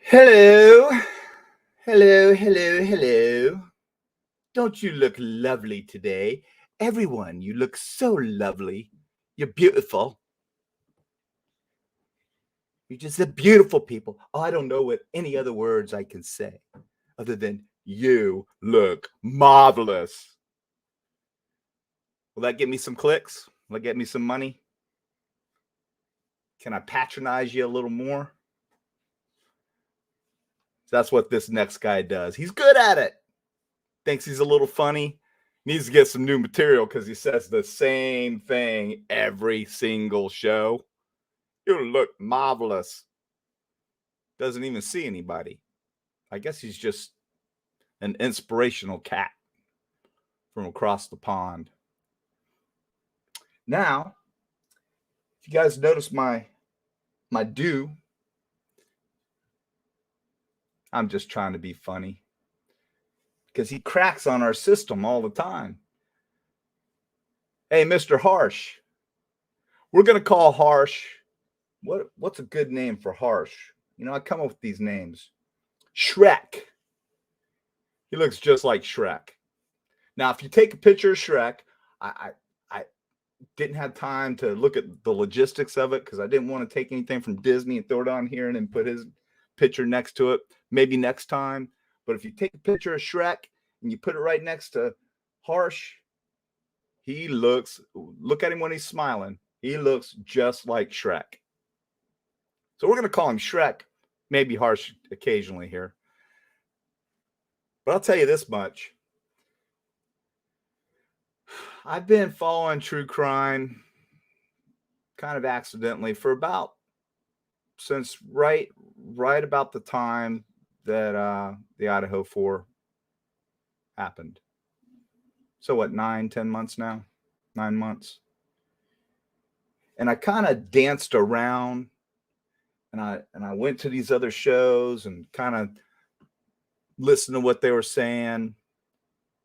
Hello, hello, hello, hello. Don't you look lovely today? Everyone, you look so lovely. You're beautiful. You're just a beautiful people. Oh, I don't know what any other words I can say other than you look marvelous. Will that get me some clicks? Will that get me some money? Can I patronize you a little more? That's what this next guy does. He's good at it. Thinks he's a little funny. Needs to get some new material because he says the same thing every single show. You look marvelous. Doesn't even see anybody. I guess he's just an inspirational cat from across the pond. Now, if you guys notice my do, I'm just trying to be funny because he cracks on our system all the time. Hey, Mr. Harsh, we're going to call Harsh. What's a good name for Harsh? You know, I come up with these names. Shrek. He looks just like Shrek. Now, if you take a picture of Shrek, I didn't have time to look at the logistics of it because I didn't want to take anything from Disney and throw it on here and then put his picture next to it. Maybe next time. But if you take a picture of Shrek and you put it right next to Harsh, he looks, look at him when he's smiling. He looks just like Shrek. So we're going to call him Shrek, maybe Harsh occasionally here. But I'll tell you this much. I've been following true crime kind of accidentally for since right about the time that the Idaho 4 happened. So what, 9-10 months now? 9 months. And I kind of danced around and I went to these other shows and kind of listened to what they were saying.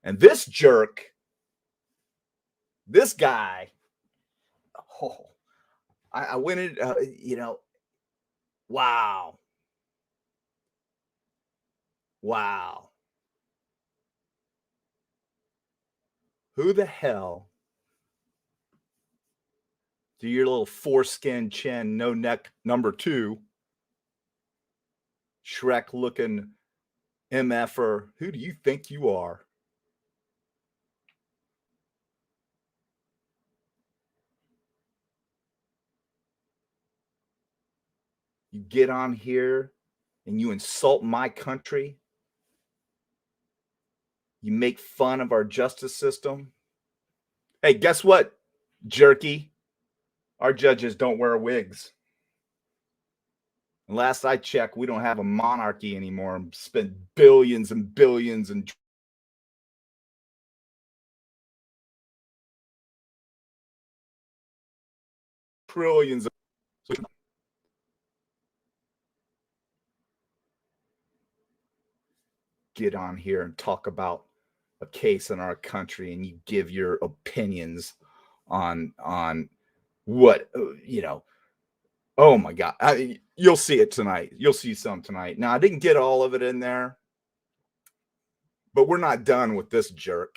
And this jerk, this guy, I went in, wow. Who the hell do your little foreskin chin, no neck number 2, Shrek looking MFer, who do you think you are? You get on here and you insult my country. You make fun of our justice system. Hey, guess what, jerky? Our judges don't wear wigs. And last I checked, we don't have a monarchy anymore and spend billions and billions and trillions of get on here and talk about a case in our country and you give your opinions on what, oh my God. You'll see it tonight. You'll see some tonight. Now, I didn't get all of it in there, but we're not done with this jerk.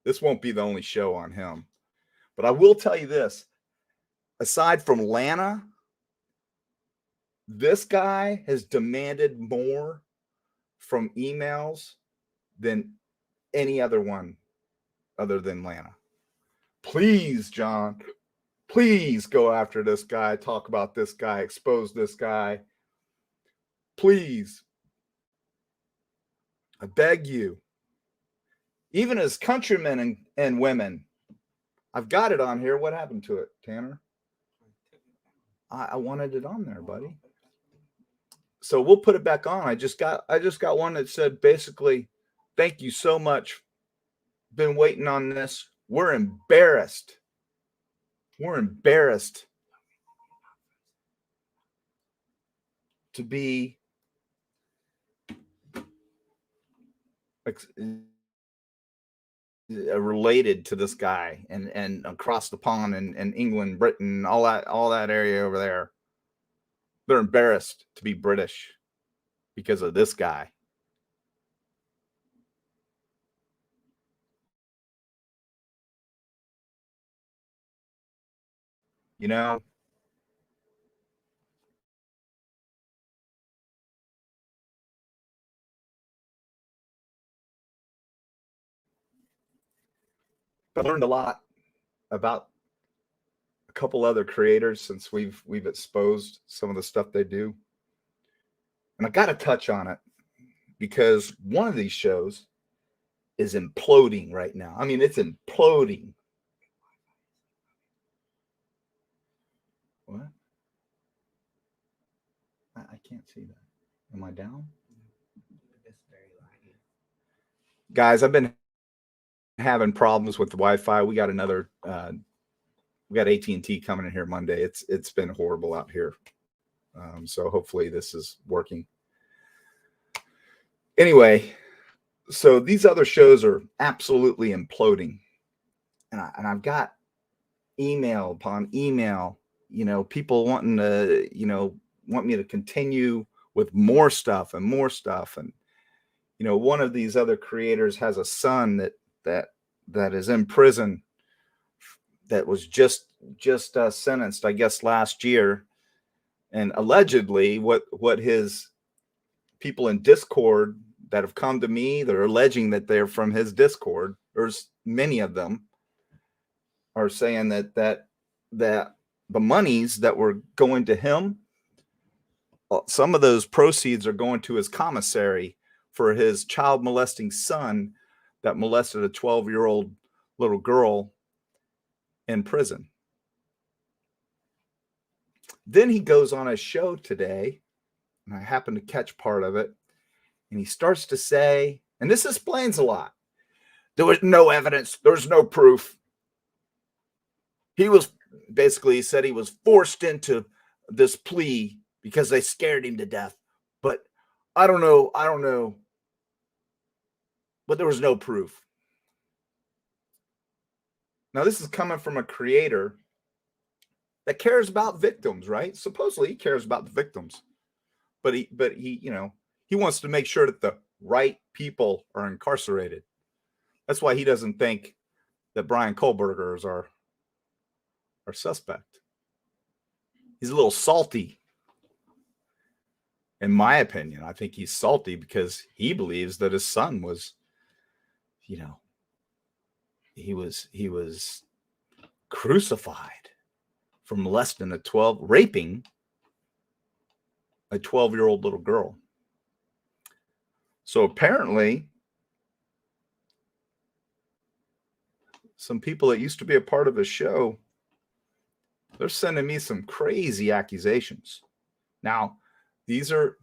This won't be the only show on him. But I will tell you this. Aside from Lana, this guy has demanded more from emails than any other one other than Lana. Please, John, please go after this guy, talk about this guy, expose this guy. Please. I beg you. Even as countrymen and women, I've got it on here. What happened to it, Tanner? I wanted it on there, buddy. So we'll put it back on. I just got one that said basically, thank you so much. Been waiting on this. We're embarrassed. We're embarrassed to be related to this guy and across the pond and England, Britain, all that area over there. They're embarrassed to be British because of this guy. You know, I learned a lot about a couple other creators since we've exposed some of the stuff they do. And I got to touch on it because one of these shows is imploding right now. I mean, it's imploding. What? I can't see that. Am I down? It's very laggy. Guys, I've been having problems with the Wi-Fi. We got another we got AT&T coming in here Monday. It's been horrible out here. So hopefully this is working. Anyway, so these other shows are absolutely imploding. And I've got email upon email, people wanting to, want me to continue with more stuff and more stuff. And, one of these other creators has a son that is in prison that was just sentenced, I guess, last year. And allegedly what his people in Discord that have come to me, they're alleging that they're from his Discord. There's many of them are saying that the monies that were going to him, some of those proceeds are going to his commissary for his child molesting son that molested a 12-year-old little girl in prison. Then he goes on a show today, and I happened to catch part of it, and he starts to say, and this explains a lot, there was no evidence, there's no proof. He said he was forced into this plea because they scared him to death. But I don't know. But there was no proof. Now, this is coming from a creator that cares about victims, right? Supposedly he cares about the victims. But he wants to make sure that the right people are incarcerated. That's why he doesn't think that Brian Kohlberger are suspect. He's a little salty. In my opinion, I think he's salty because he believes that his son was, he was crucified for molesting raping a 12-year-old little girl. So apparently, some people that used to be a part of the show, they're sending me some crazy accusations. Now, these are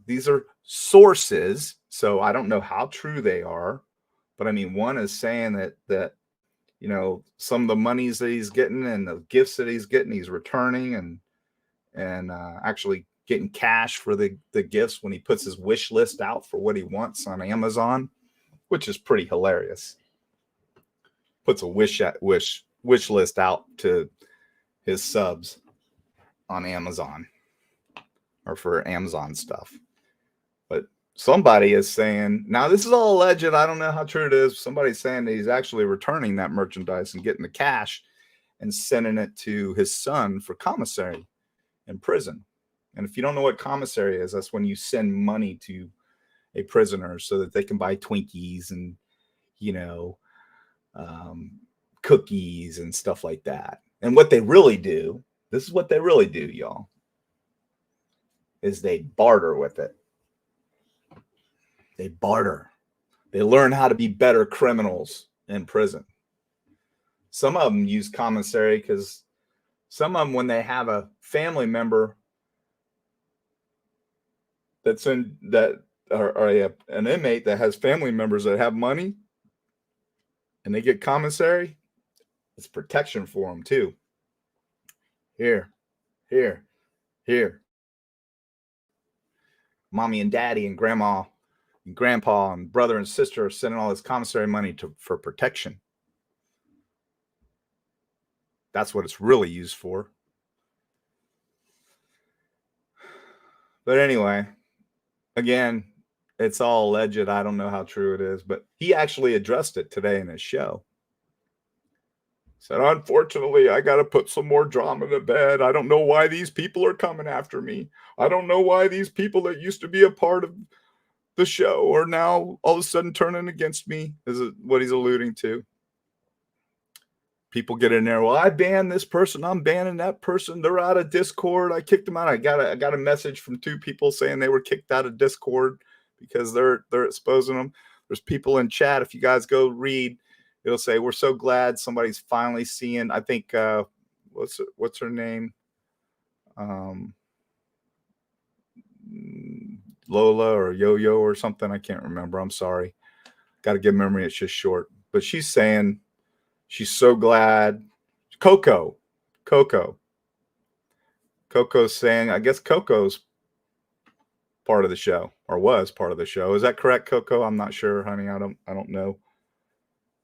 sources, so I don't know how true they are, but I mean, one is saying that some of the monies that he's getting and the gifts that he's getting, he's returning and actually getting cash for the gifts when he puts his wish list out for what he wants on Amazon, which is pretty hilarious. Puts a wish list out to his subs on Amazon or for Amazon stuff. But somebody is saying, now this is all alleged, I don't know how true it is. Somebody's saying that he's actually returning that merchandise and getting the cash and sending it to his son for commissary in prison. And if you don't know what commissary is, that's when you send money to a prisoner so that they can buy Twinkies and, cookies and stuff like that. And what they really do, this is what they really do, y'all, is they barter with it. They barter. They learn how to be better criminals in prison. Some of them use commissary because some of them, when they have a family member that's in that or an inmate that has family members that have money and they get commissary, it's protection for them too. Here, here, here. Mommy and daddy and grandma and grandpa and brother and sister are sending all this commissary money for protection. That's what it's really used for. But anyway, again, it's all alleged. I don't know how true it is, but he actually addressed it today in his show. Said, unfortunately, I got to put some more drama to bed. I don't know why these people are coming after me. I don't know why these people that used to be a part of the show are now all of a sudden turning against me, is what he's alluding to. People get in there. Well, I banned this person. I'm banning that person. They're out of Discord. I kicked them out. I got a message from 2 people saying they were kicked out of Discord because they're exposing them. There's people in chat. If you guys go read, it'll say, we're so glad somebody's finally seeing. I think what's her name? Lola or Yo-Yo or something. I can't remember. I'm sorry. Got a good memory. It's just short. But she's saying she's so glad. Coco's saying, I guess Coco's part of the show or was part of the show. Is that correct, Coco? I'm not sure, honey. I don't know.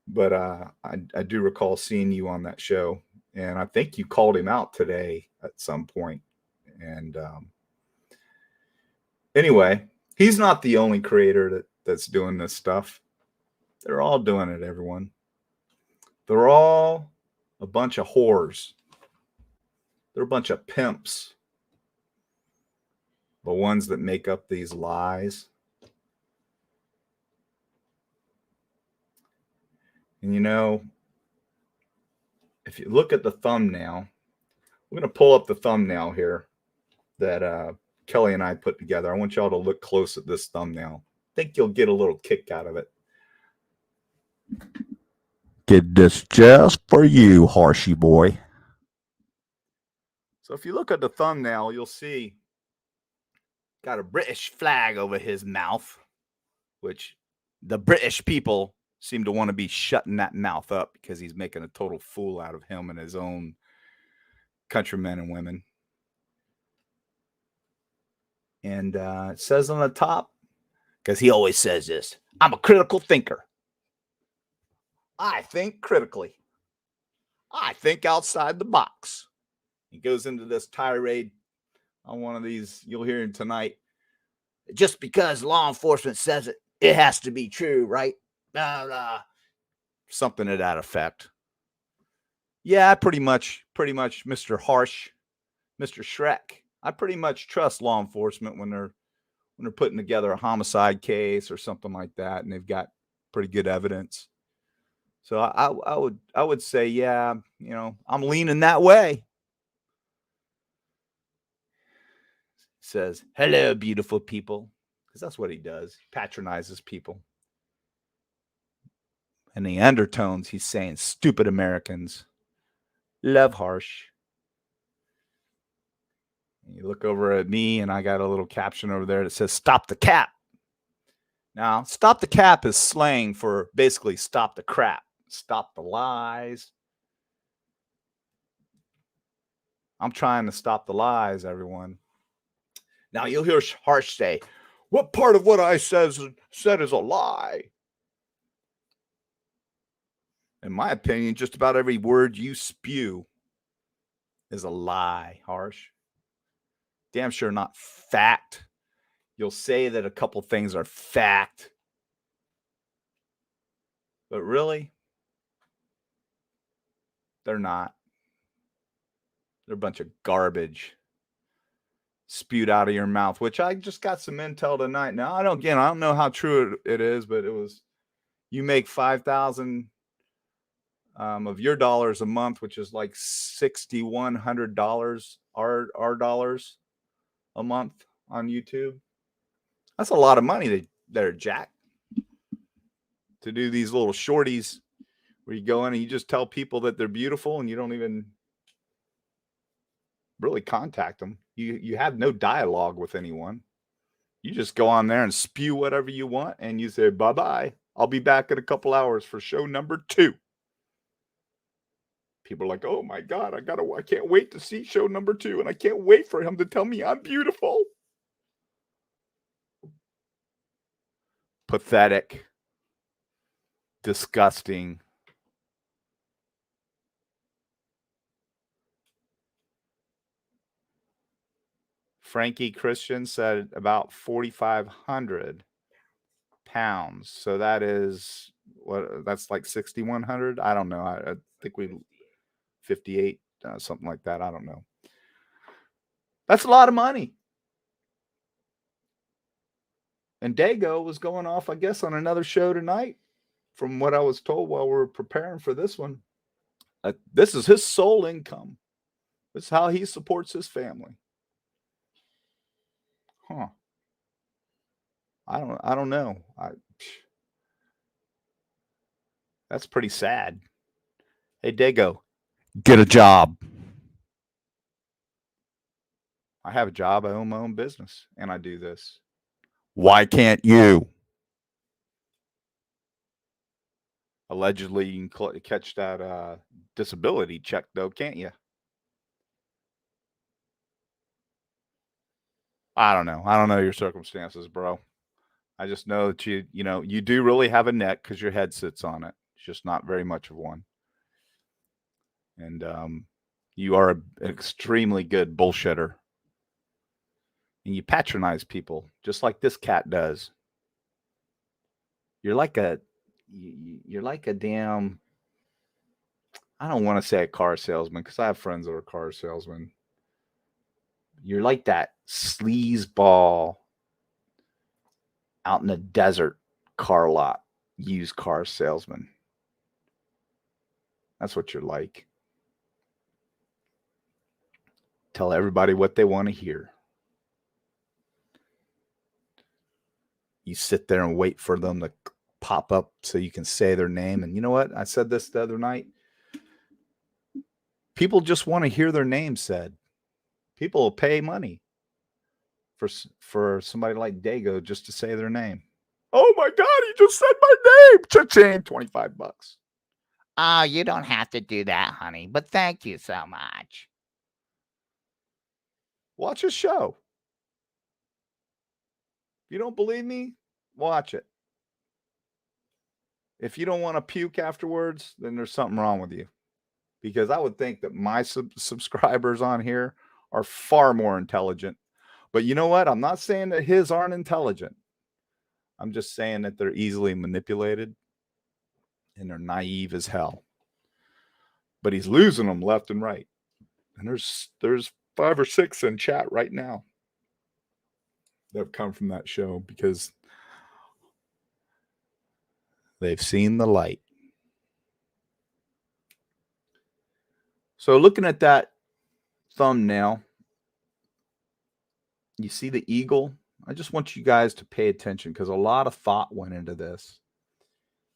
But I do recall seeing you on that show. And I think you called him out today at some point. And anyway, he's not the only creator that's doing this stuff. They're all doing it, everyone. They're all a bunch of whores. They're a bunch of pimps. The ones that make up these lies. And you know, if you look at the thumbnail, we're going to pull up the thumbnail here that Kelly and I put together. I want y'all to look close at this thumbnail. I think you'll get a little kick out of it. Did this just for you, Harshy boy. So if you look at the thumbnail, you'll see got a British flag over his mouth, which the British people seem to want to be shutting that mouth up because he's making a total fool out of him and his own countrymen and women. And it says on the top, because he always says this, I'm a critical thinker. I think critically. I think outside the box. He goes into this tirade on one of these. You'll hear him tonight. Just because law enforcement says it, it has to be true, right? Blah, blah. Something to that effect. Yeah, pretty much, Mr. Harsh, Mr. Shrek. I pretty much trust law enforcement when they're putting together a homicide case or something like that, and they've got pretty good evidence. So I would say, yeah, you know, I'm leaning that way. Says, hello, beautiful people. Because that's what he does. He patronizes people. In the undertones, he's saying, stupid Americans. Love Harsh. And you look over at me, and I got a little caption over there that says, stop the cap. Now, stop the cap is slang for basically stop the crap. Stop the lies. I'm trying to stop the lies, everyone. Now, you'll hear Harsh say, what part of what I said is a lie? In my opinion, just about every word you spew is a lie, Harsh. Damn sure not fact. You'll say that a couple things are fact. But really, they're not. They're a bunch of garbage spewed out of your mouth, which I just got some intel tonight. Now, I don't know how true it is, but it was, you make 5,000 of your dollars a month, which is like $6,100 our dollars a month on YouTube. That's a lot of money there, Jack, to do these little shorties where you go in and you just tell people that they're beautiful and you don't even really contact them. You have no dialogue with anyone. You just go on there and spew whatever you want, and you say, bye-bye. I'll be back in a couple hours for show number 2. People are like, oh my God, I can't wait to see show number 2, and I can't wait for him to tell me I'm beautiful. Pathetic. Disgusting. Frankie Christian said about 4,500 pounds. So that is what? That's like 6,100. I don't know. I think we 58, something like that. I don't know. That's a lot of money. And Dago was going off, I guess, on another show tonight, from what I was told while we were preparing for this one. This is his sole income. This is how he supports his family. Huh. I don't know. That's pretty sad. Hey, Dago, Get a job. I have a job. I own my own business, and I do this. Why can't you? Allegedly, you can catch that disability check, though, can't you? I don't know. I don't know your circumstances, bro. I just know that you do really have a neck because your head sits on it. It's just not very much of one. And you are an extremely good bullshitter. And you patronize people just like this cat does. You're like a damn, I don't want to say a car salesman because I have friends that are car salesmen. You're like that sleazeball out in the desert car lot used car salesman. That's what you're like. Tell everybody what they want to hear. You sit there and wait for them to pop up so you can say their name. And you know what? I said this the other night. People just want to hear their name said. People will pay money for somebody like Dago just to say their name. Oh my God, he just said my name. Cha-ching, $25. Oh, you don't have to do that, honey, but thank you so much. Watch his show. If you don't believe me, watch it. If you don't want to puke afterwards, then there's something wrong with you. Because I would think that my subscribers on here are far more intelligent. But you know what? I'm not saying that his aren't intelligent. I'm just saying that they're easily manipulated and they're naive as hell. But he's losing them left and right. And there's 5 or 6 in chat right now that have come from that show because they've seen the light. So looking at that thumbnail, you see the eagle? I just want you guys to pay attention because a lot of thought went into this.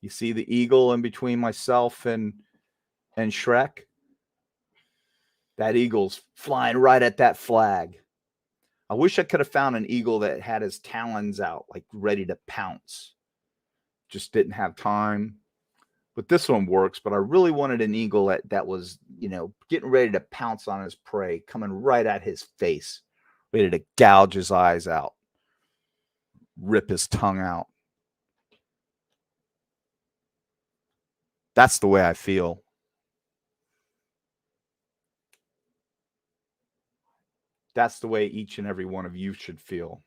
You see the eagle in between myself and Shrek? That eagle's flying right at that flag. I wish I could have found an eagle that had his talons out, like ready to pounce. Just didn't have time. But this one works, but I really wanted an eagle that was, getting ready to pounce on his prey, coming right at his face, ready to gouge his eyes out, rip his tongue out. That's the way I feel. That's the way each and every one of you should feel.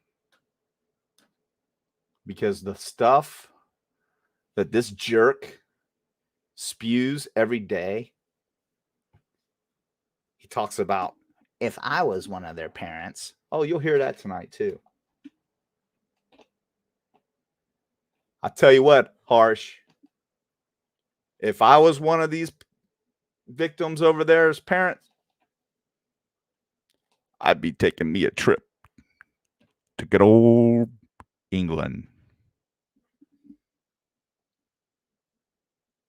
Because the stuff that this jerk spews every day, he talks about, if I was one of their parents. Oh, you'll hear that tonight too. I tell you what, Harsh, if I was one of these victims over there as parents, I'd be taking me a trip to good old England.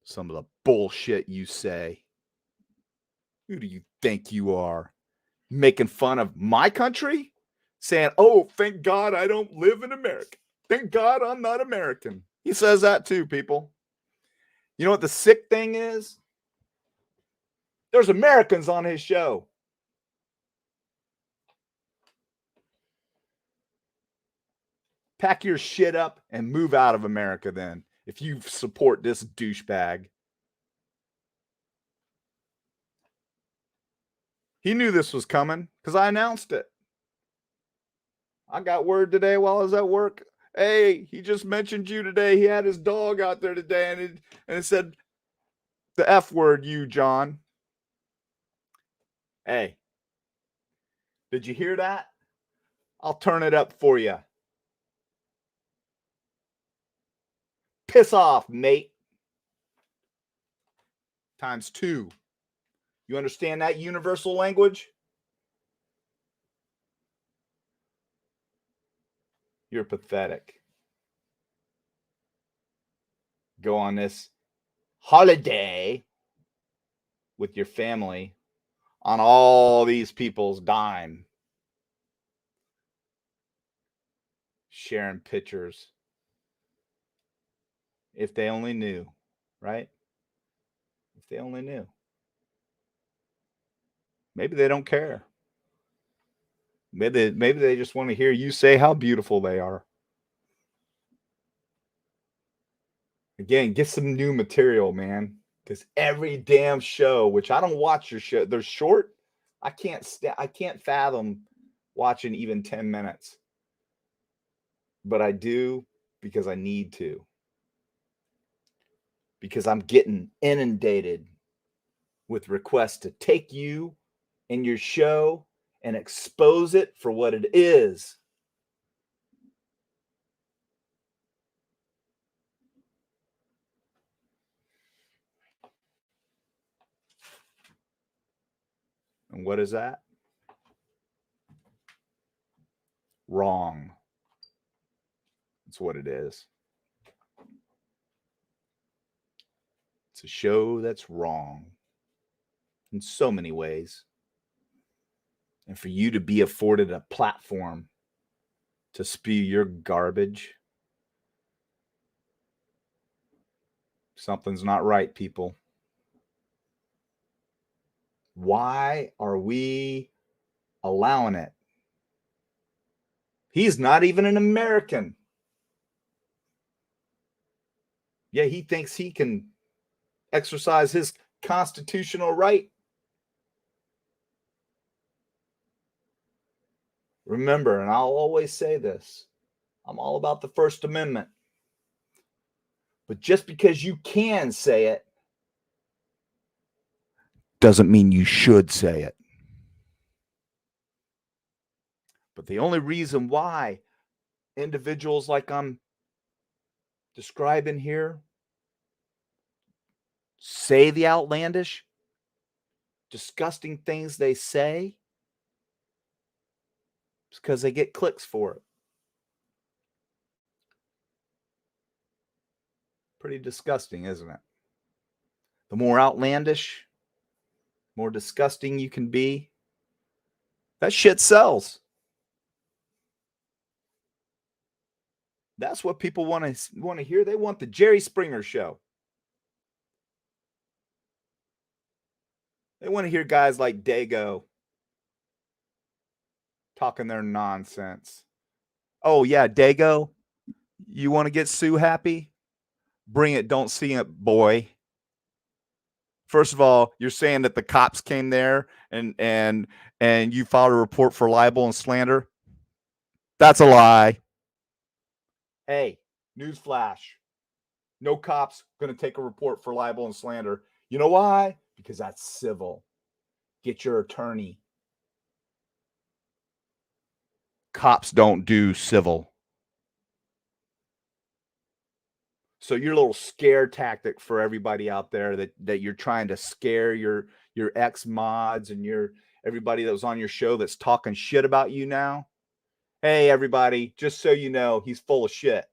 Some of the bullshit you say. Who do you think you are? Making fun of my country? saying, oh, thank God I don't live in America. Thank God I'm not American. He says that too, people. You know what the sick thing is? There's Americans on his show. Pack your shit up and move out of America then, if you support this douchebag. He knew this was coming because I announced it. I got word today while I was at work. Hey, he just mentioned you today. He had his dog out there today, and it said the F word, you, John. Hey, did you hear that? I'll turn it up for you. Piss off, mate. Times 2. You understand that universal language? You're pathetic. Go on this holiday with your family on all these people's dime. Sharing pictures. If they only knew, right? If they only knew. Maybe they don't care. Maybe they just want to hear you say how beautiful they are. Again, get some new material, man. Because every damn show, which I don't watch your show, they're short. I can't fathom watching even 10 minutes. But I do because I need to. Because I'm getting inundated with requests to take you and your show and expose it for what it is. And what is that? Wrong. That's what it is. It's a show that's wrong in so many ways. And for you to be afforded a platform to spew your garbage, something's not right, people. Why are we allowing it? He's not even an American. Yeah, he thinks he can exercise his constitutional right. Remember, and I'll always say this, I'm all about the First Amendment. But just because you can say it doesn't mean you should say it. But the only reason why individuals like I'm describing here say the outlandish, disgusting things they say is because they get clicks for it. Pretty disgusting, isn't it? The more outlandish, more disgusting you can be, that shit sells. That's what people want to hear. They want the Jerry Springer show. They want to hear guys like Dago talking their nonsense. Oh, yeah, Dago, you want to get Sue happy? Bring it, don't see it, boy. First of all, you're saying that the cops came there and you filed a report for libel and slander. That's a lie. Hey, newsflash. No cops going to take a report for libel and slander. You know why? Because that's civil. Get your attorney. Cops don't do civil. So your little scare tactic for everybody out there that you're trying to scare your ex-mods and everybody that was on your show that's talking shit about you now. Hey, everybody, just so you know, he's full of shit.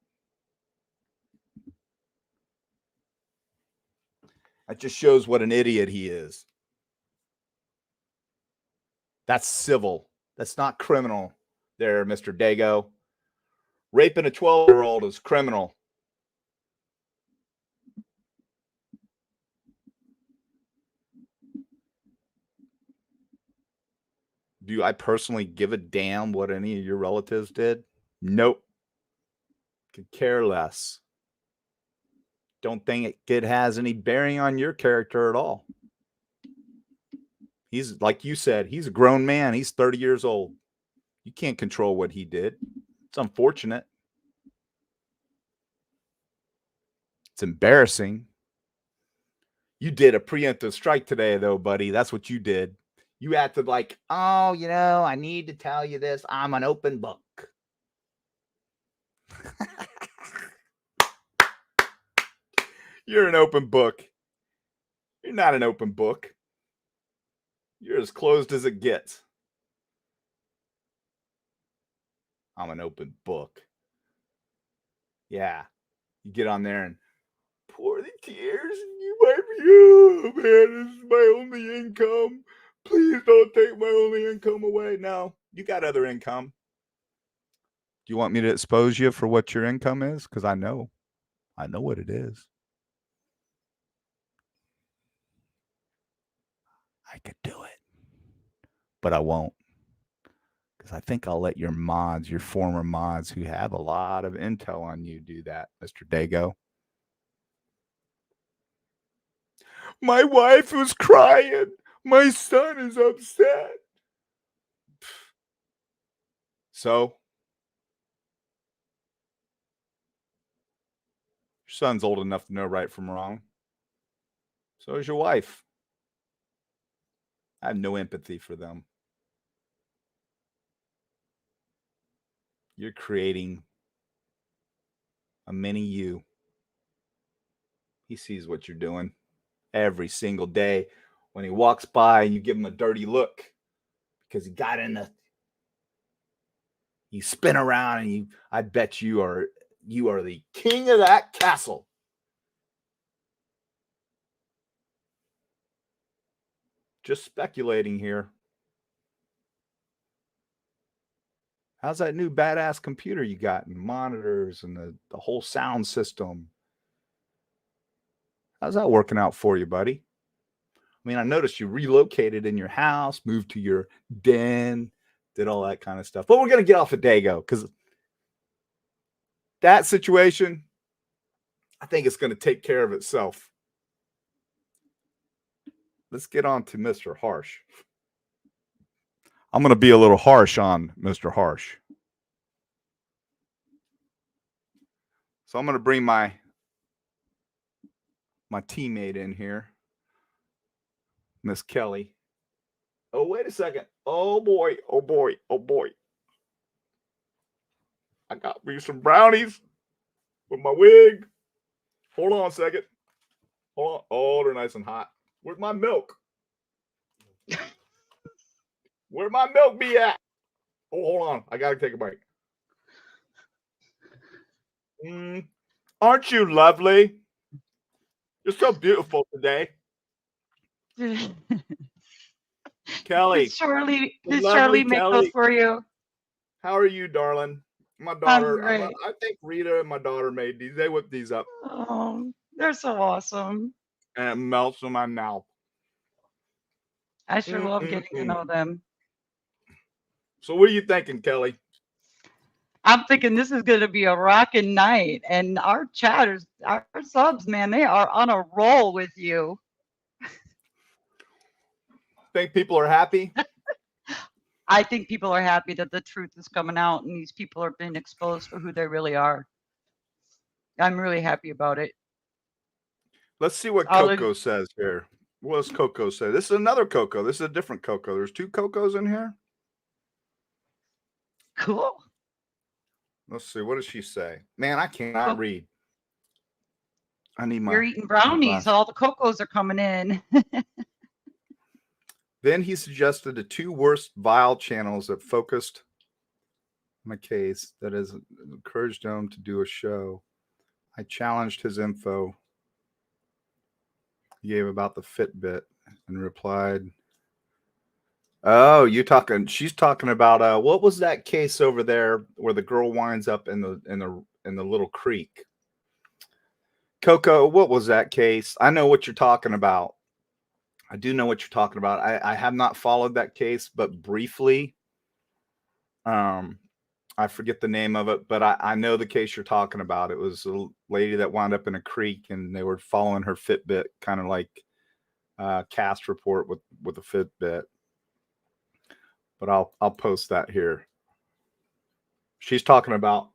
That just shows what an idiot he is. That's civil. That's not criminal. there, Mr. Dago. Raping a 12-year-old is criminal. Do I personally give a damn what any of your relatives did? Nope. Could care less. Don't think it has any bearing on your character at all. He's, like you said, he's a grown man. He's 30 years old. You can't control what he did. It's unfortunate. It's embarrassing. You did a preemptive strike today, though, buddy. That's what you did. You acted like, oh, you know, I need to tell you this. I'm an open book. You're an open book. You're not an open book. You're as closed as it gets. I'm an open book. Yeah. You get on there and pour the tears and you wipe me. Oh, man, this is my only income. Please don't take my only income away. No, you got other income. Do you want me to expose you for what your income is? Because I know what it is. I could do it, but I won't. Because I think I'll let your mods, your former mods who have a lot of intel on you, do that, Mr. Dago. My wife was crying. My son is upset. So, your son's old enough to know right from wrong. So is your wife. I have no empathy for them. You're creating a mini you. He sees what you're doing every single day. When he walks by and you give him a dirty look because he got in the, you spin around and I bet you are the king of that castle. Just speculating here. How's that new badass computer you got and monitors and the whole sound system? How's that working out for you, buddy? I mean, I noticed you relocated in your house, moved to your den, did all that kind of stuff. But we're going to get off of Dago because that situation, I think it's going to take care of itself. Let's get on to Mr. Harsh. I'm going to be a little harsh on Mr. Harsh. So I'm going to bring my teammate in here, Miss Kelly. Oh, wait a second. Oh, boy. Oh, boy. Oh, boy. I got me some brownies with my wig. Hold on a second. Hold on. Oh, they're nice and hot. Where's my milk? Where my milk be at? Oh, hold on. I got to take a bite. Aren't you lovely? You're so beautiful today. Kelly. Did Charlie make those for you? How are you, darling? My daughter, I think Rita and my daughter made these. They whipped these up. Oh, they're so awesome. And it melts in my mouth. I sure love getting to know them. So what are you thinking, Kelly? I'm thinking this is going to be a rocking night. And our chatters, our subs, man, they are on a roll with you. Think people are happy? I think people are happy that the truth is coming out and these people are being exposed for who they really are. I'm really happy about it. Let's see what Coco says here. What does Coco say? This is another Coco. This is a different Coco. There's two Cocos in here. Cool. Let's see. What does she say? Man, I cannot read. I need my. You're eating brownies. All the Cocos are coming in. Then he suggested the two worst vile channels that focused my case, that has encouraged him to do a show. I challenged his info. He gave about the Fitbit and replied, Oh, she's talking about what was that case over there where the girl winds up in the little creek? Coco, what was that case? I know what you're talking about. I do know what you're talking about. I have not followed that case, but briefly. I forget the name of it, but I know the case you're talking about. It was a lady that wound up in a creek and they were following her Fitbit, kind of like cast report with a Fitbit. But I'll post that here. She's talking about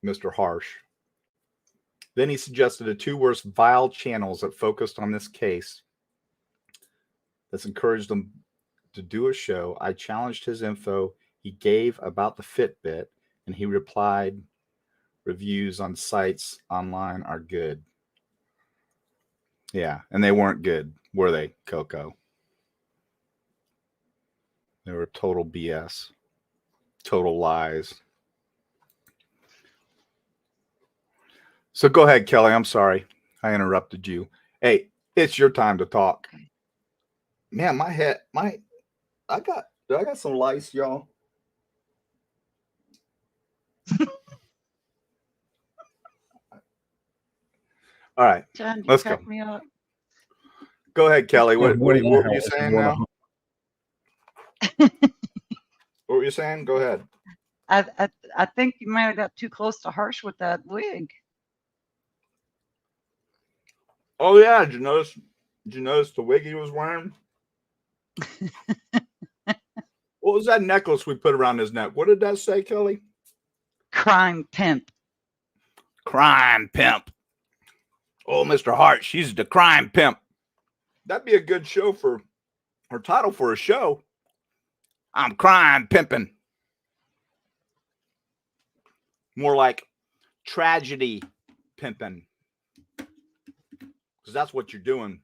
Mr. Harsh. Then he suggested the two worst vile channels that focused on this case. That's encouraged him to do a show. I challenged his info he gave about the Fitbit, and he replied, reviews on sites online are good. Yeah, and they weren't good, were they, Coco? They were total BS, total lies. So go ahead, Kelly. I'm sorry I interrupted you. Hey, it's your time to talk. Man, my head, I got some lice, y'all. All right, John, you let's go. crack me up. Go ahead, Kelly. What were you If you saying wanna- now? What were you saying? Go ahead. I think you might have got too close to Harsh with that wig. Oh yeah, did you notice the wig he was wearing? What was that necklace we put around his neck? What did that say, Kelly? Crime pimp. Crime pimp. Oh, Mr. Hart, she's the crime pimp. That'd be a good show for her title for a show. I'm crime pimping. More like tragedy pimping. Because that's what you're doing.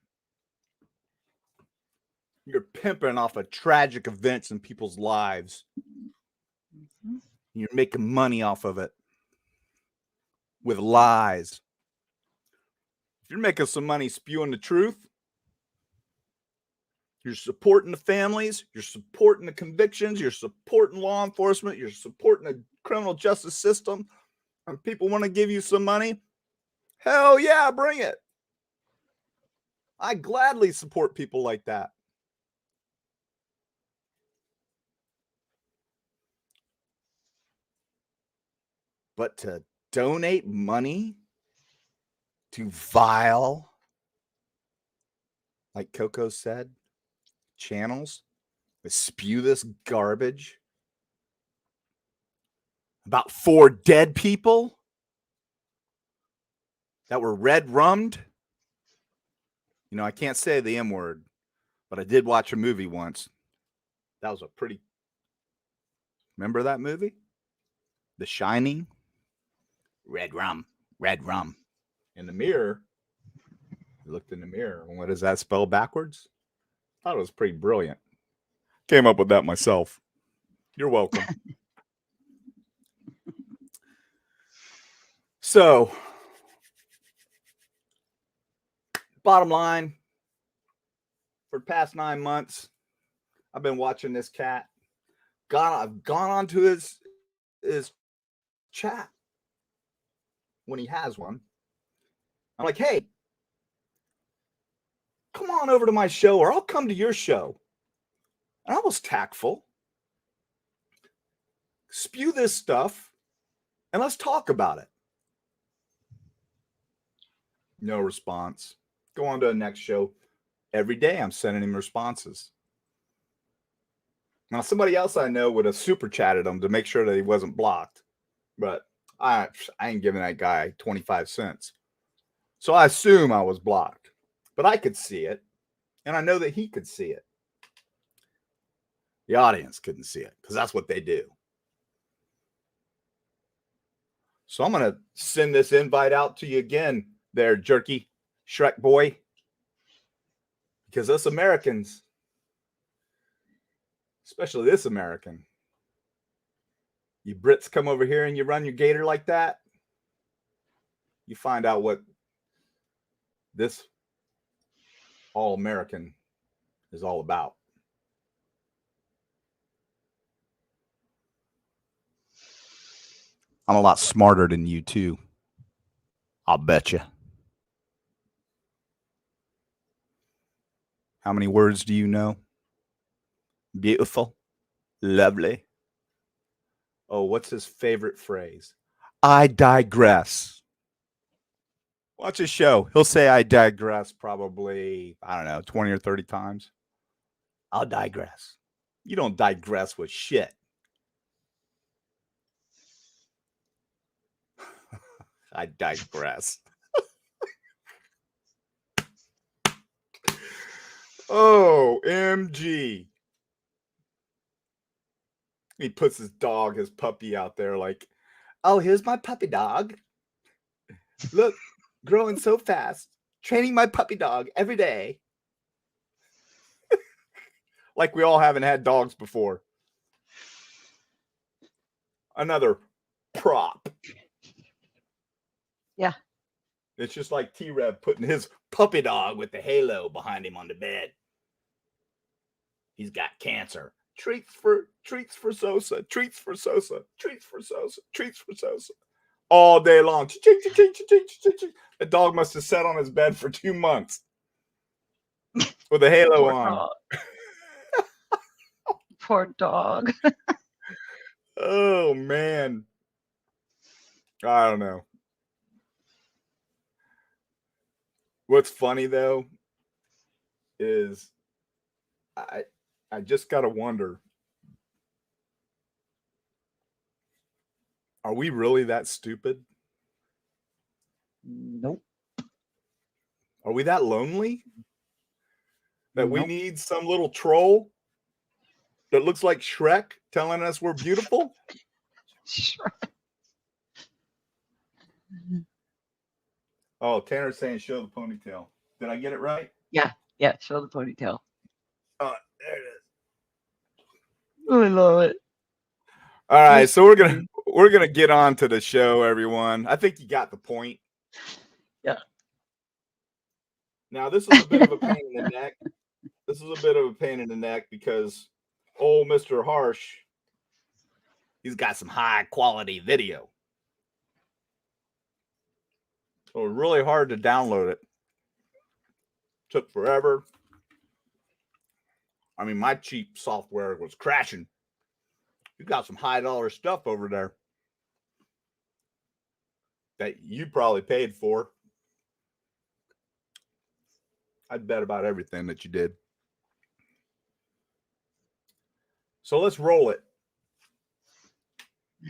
You're pimping off of tragic events in people's lives. Mhm. You're making money off of it with lies. If you're making some money spewing the truth, you're supporting the families, you're supporting the convictions, you're supporting law enforcement, you're supporting the criminal justice system, and people want to give you some money, hell yeah, bring it. I gladly support people like that. But to donate money to vile, like Coco said, channels that spew this garbage about 4 dead people that were red rummed. You know, I can't say the M word, but I did watch a movie once. That was a pretty. Remember that movie? The Shining? Red rum. Red rum. In the mirror, I looked in the mirror. And what does that spell backwards? I thought it was pretty brilliant. Came up with that myself. You're welcome. So, bottom line, for the past 9 months, I've been watching this cat. I've gone onto his chat when he has one. I'm like, hey, come on over to my show or I'll come to your show. And I was tactful. Spew this stuff and let's talk about it. No response. Go on to the next show. Every day I'm sending him responses. Now, somebody else I know would have super chatted him to make sure that he wasn't blocked. But I ain't giving that guy 25 cents. So I assume I was blocked. But I could see it. And I know that he could see it. The audience couldn't see it because that's what they do. So I'm going to send this invite out to you again there, jerky Shrek boy. Because us Americans, especially this American, you Brits come over here and you run your gator like that, you find out what this all American is all about. I'm a lot smarter than you, too. I'll bet you. How many words do you know? Beautiful. Lovely. Oh, what's his favorite phrase? I digress. Watch his show. He'll say I digress probably, I don't know, 20 or 30 times. I'll digress. You don't digress with shit. I digress. OMG. He puts his dog, his puppy out there like, oh, here's my puppy dog. Look, growing so fast. Training my puppy dog every day. Like we all haven't had dogs before. Another prop. Yeah. It's just like T-Rev putting his puppy dog with the halo behind him on the bed. He's got cancer. Treats for Sosa. Treats for Sosa. Treats for Sosa. Treats for Sosa. All day long. The dog must have sat on his bed for 2 months with a halo Poor on. dog. Poor dog. Oh, man. I don't know. What's funny, though, is I just got to wonder, are we really that stupid? Nope. Are we that lonely that we Nope. need some little troll that looks like Shrek telling us we're beautiful? Sure. Oh, Tanner's saying show the ponytail. Did I get it right? Yeah, show the ponytail. Oh, there it is. I love it. All right, so we're gonna get on to the show, everyone. I think you got the point. Yeah. Now, this is a bit of a pain in the neck. This is a bit of a pain in the neck because old Mr. Harsh, he's got some high quality video. So it was really hard to download it. Took forever. I mean, my cheap software was crashing. You got some high dollar stuff over there that you probably paid for. I'd bet about everything that you did. So let's roll it.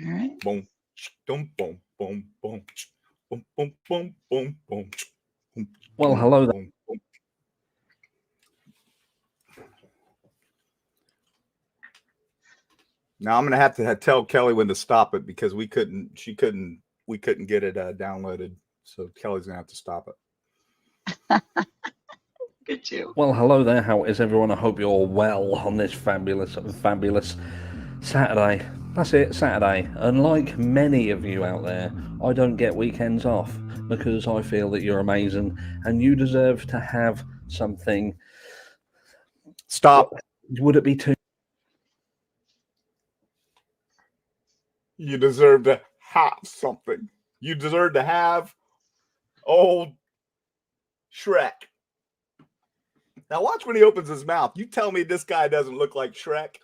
All right. Boom, boom, boom, boom, boom, boom, boom, boom, boom, boom. Well, hello there. Now I'm gonna have to tell Kelly when to stop it because we couldn't get it downloaded. So Kelly's gonna have to stop it. Good you. Well, hello there. How is everyone? I hope you're all well on this fabulous Saturday. That's it, Saturday. And like many of you out there, I don't get weekends off because I feel that you're amazing and you deserve to have something. Stop. Would it be too? You deserve to have something. You deserve to have old Shrek. Now watch when he opens his mouth. You tell me this guy doesn't look like Shrek.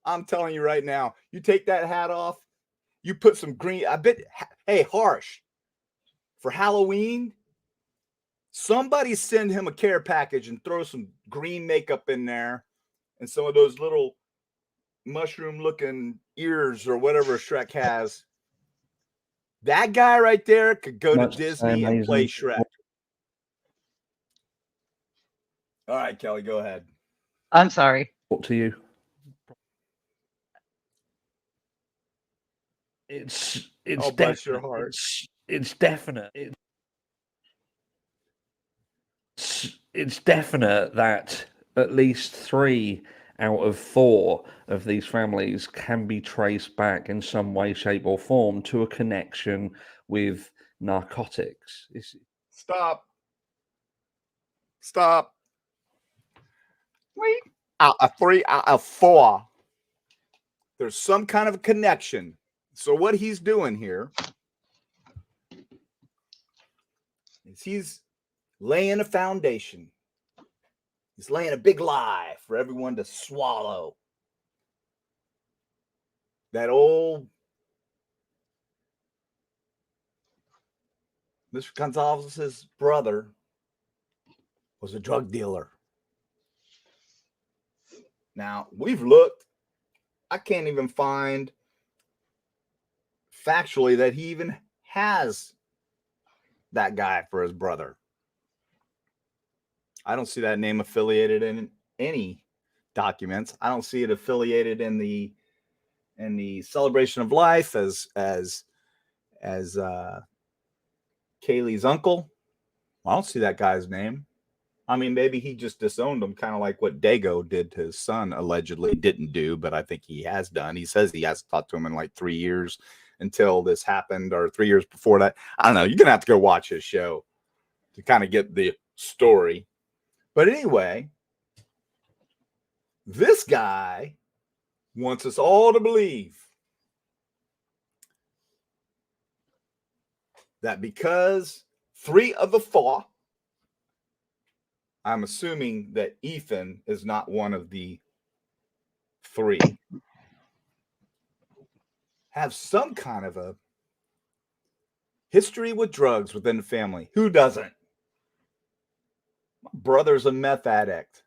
I'm telling you right now. You take that hat off. You put some green. I bet. Hey, Harsh. For Halloween, somebody send him a care package and throw some green makeup in there and some of those little mushroom-looking ears or whatever Shrek has. That guy right there could go to Disney and play Shrek. All right, Kelly, go ahead. I'm sorry. Up to you. It's Oh, bless your heart. It's definite. It's definite that at least 3 out of 4 of these families can be traced back in some way, shape, or form to a connection with narcotics. Stop. 3 out of 4. There's some kind of a connection, So what he's doing here is he's laying a foundation. He's laying a big lie for everyone to swallow. That old Mr. Gonzalez's brother was a drug dealer. Now, we've looked. I can't even find factually that he even has that guy for his brother. I don't see that name affiliated in any documents. I don't see it affiliated in the celebration of life as Kaylee's uncle. I don't see that guy's name. I mean, maybe he just disowned him, kind of like what Dago did to his son, allegedly didn't do, but I think he has done. He says he hasn't talked to him in like 3 years until this happened, or 3 years before that. I don't know. You're going to have to go watch his show to kind of get the story. But anyway, this guy wants us all to believe that because 3 of the 4, I'm assuming that Ethan is not one of the 3, have some kind of a history with drugs within the family. Who doesn't? My brother's a meth addict.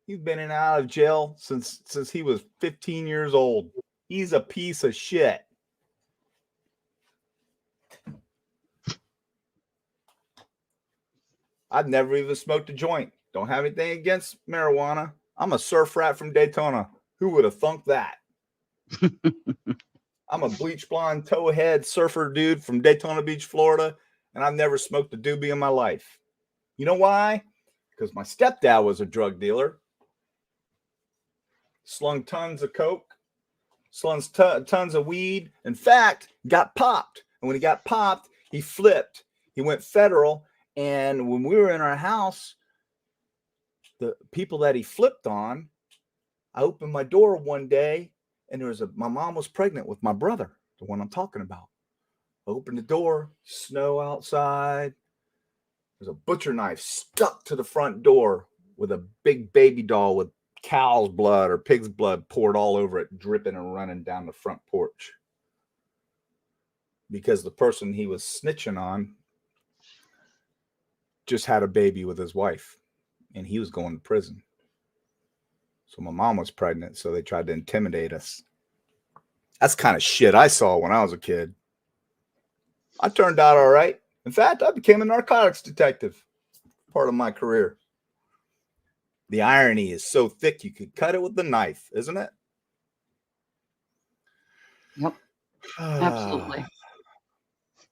He's been in and out of jail since he was 15 years old. He's a piece of shit. I've never even smoked a joint. Don't have anything against marijuana. I'm a surf rat from Daytona. Who would have thunk that? I'm a bleach blonde, towhead surfer dude from Daytona Beach, Florida, and I've never smoked a doobie in my life. You know why? Because my stepdad was a drug dealer. Slung tons of coke, slung tons of weed. In fact, got popped. And when he got popped, he flipped. He went federal. And when we were in our house, the people that he flipped on, I opened my door one day, and my mom was pregnant with my brother, the one I'm talking about. I opened the door, snow outside. There's a butcher knife stuck to the front door with a big baby doll with cow's blood or pig's blood poured all over it, dripping and running down the front porch. Because the person he was snitching on just had a baby with his wife, and he was going to prison. So my mom was pregnant, so they tried to intimidate us. That's kind of shit I saw when I was a kid. I turned out all right. In fact, I became a narcotics detective, part of my career. The irony is so thick you could cut it with a knife, isn't it? Yep. Absolutely.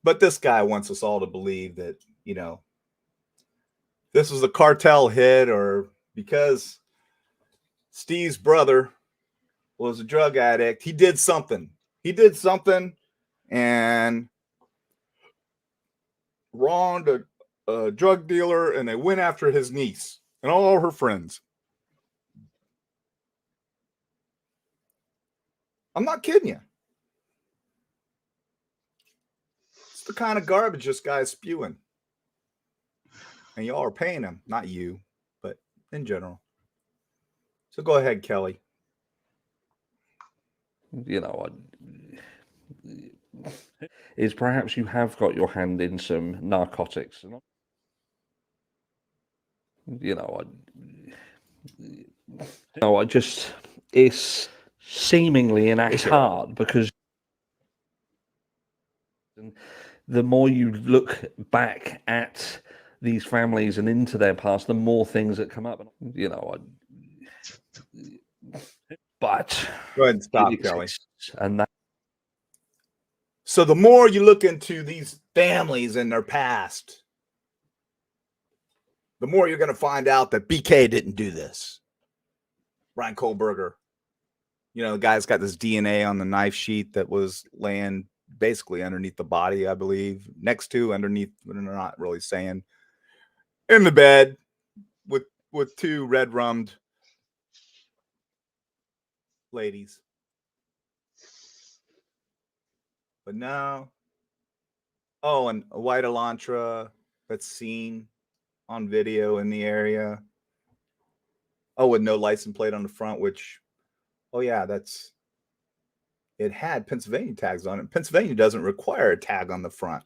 But this guy wants us all to believe that, you know, this was a cartel hit, or because Steve's brother was a drug addict, he did something. He did something and wronged a drug dealer, and they went after his niece and all her friends. I'm not kidding you. It's the kind of garbage this guy's spewing. And y'all are paying him. Not you, but in general. So go ahead, Kelly. You know, is perhaps you have got your hand in some narcotics. You know, I just, it's seemingly an act hard, because the more you look back at these families and into their past, the more things that come up. You know, but Go ahead and stop, Kelly. And that. So the more you look into these families and their past, the more you're going to find out that BK didn't do this. Brian Kohlberger, you know, the guy's got this DNA on the knife sheet that was laying basically underneath the body, I believe, next to, underneath, but they're not really saying, in the bed with 2 red rummed ladies. But no. Oh, and a white Elantra that's seen on video in the area. Oh, with no license plate on the front, which, oh yeah, it had Pennsylvania tags on it. Pennsylvania doesn't require a tag on the front.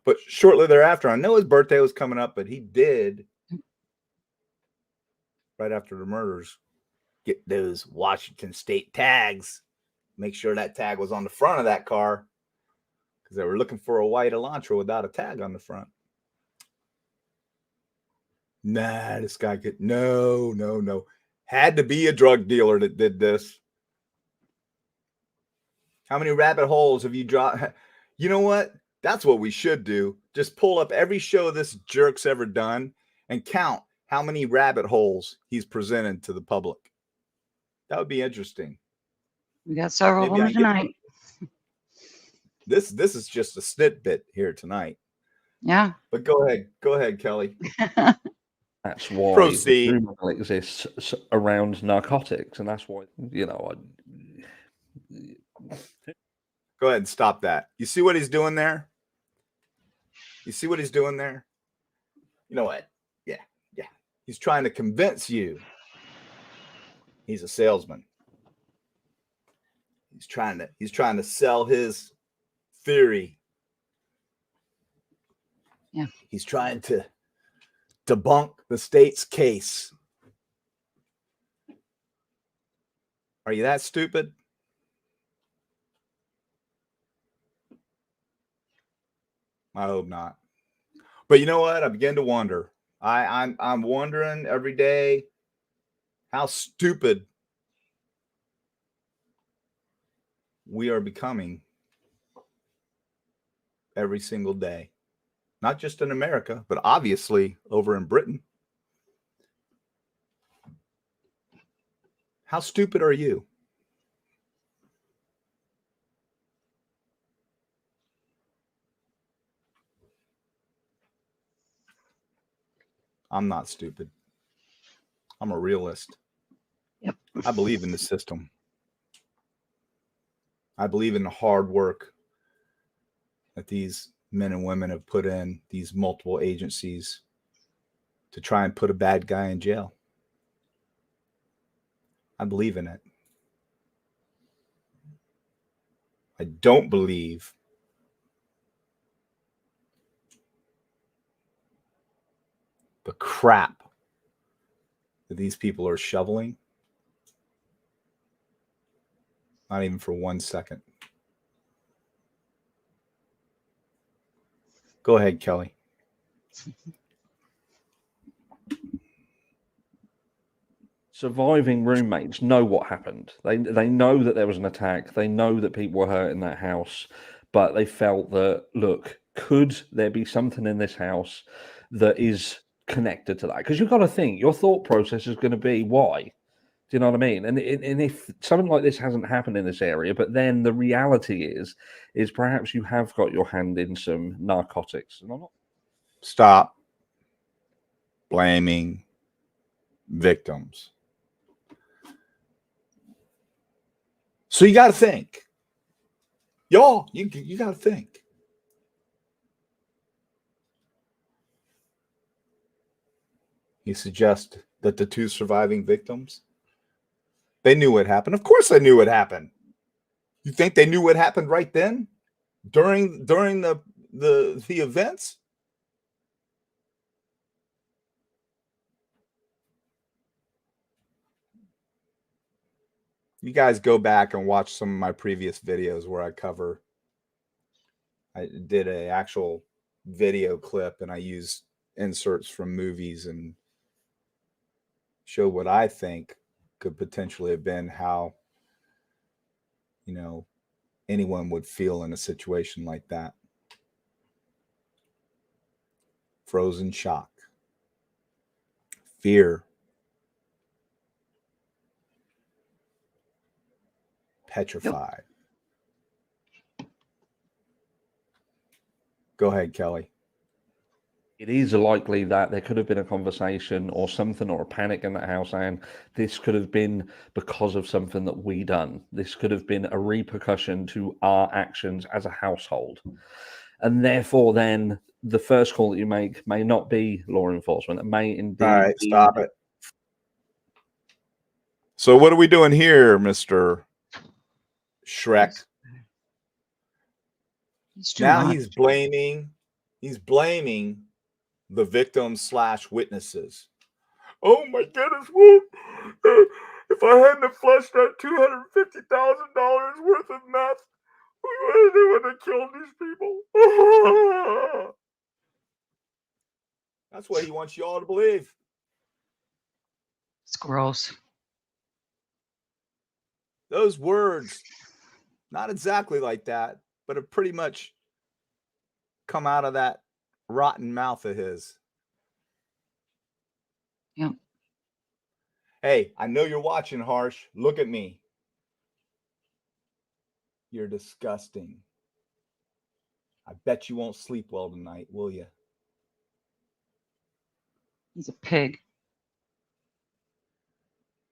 But shortly thereafter, I know his birthday was coming up, but he did, right after the murders, get those Washington State tags. Make sure that tag was on the front of that car, because they were looking for a white Elantra without a tag on the front. Nah, this guy could no. Had to be a drug dealer that did this. How many rabbit holes have you dropped? You know what? That's what we should do. Just pull up every show this jerk's ever done and count how many rabbit holes he's presented to the public. That would be interesting. We got several of them tonight. This is just a snitbit here tonight. Yeah. But go ahead, Kelly. That's why Proceed. criminal exists around narcotics, and that's why Go ahead and stop that. You see what he's doing there? You see what he's doing there? You know what? Yeah. He's trying to convince you. He's a salesman. He's trying to sell his theory. Yeah. He's trying to debunk the state's case. Are you that stupid? I hope not. But you know what? I begin to wonder. I'm wondering every day how stupid we are becoming every single day. Not just in America, but obviously over in Britain. How stupid are you? I'm not stupid. I'm a realist. Yep. I believe in the system. I believe in the hard work that these men and women have put in, these multiple agencies, to try and put a bad guy in jail. I believe in it. I don't believe the crap that these people are shoveling. Not even for 1 second. Go ahead, Kelly. surviving roommates know what happened. They know that there was an attack. They know that people were hurt in that house, but they felt that, look, could there be something in this house that is connected to that? Because you've got to think, your thought process is going to be, why? Do you know what I mean? And if something like this hasn't happened in this area, but then the reality is perhaps you have got your hand in some narcotics. And I'm not... Stop blaming victims. So you got to think. Y'all, you got to think. You suggest that the two surviving victims, they knew what happened. Of course they knew what happened. You think they knew what happened right then? During the events? You guys go back and watch some of my previous videos where I did an actual video clip and I used inserts from movies and show what I think could potentially have been how, anyone would feel in a situation like that. Frozen shock, fear, petrified. Go ahead, Kelly. it is likely that there could have been a conversation or something or a panic in that house, and this could have been because of something that we done. This could have been a repercussion to our actions as a household. And therefore, then the first call that you make may not be law enforcement. It may indeed All right, be stop it. So what are we doing here, Mr. Shrek? He's too Now much. he's blaming the victims / witnesses. Oh my goodness, Wolf. If I hadn't have flushed that $250,000 worth of meth, they would have killed these people. That's what he wants you all to believe. It's gross. Those words, not exactly like that, but have pretty much come out of that rotten mouth of his. Yep. Hey, I know you're watching, Harsh. Look at me. You're disgusting. I bet you won't sleep well tonight, will you? He's a pig.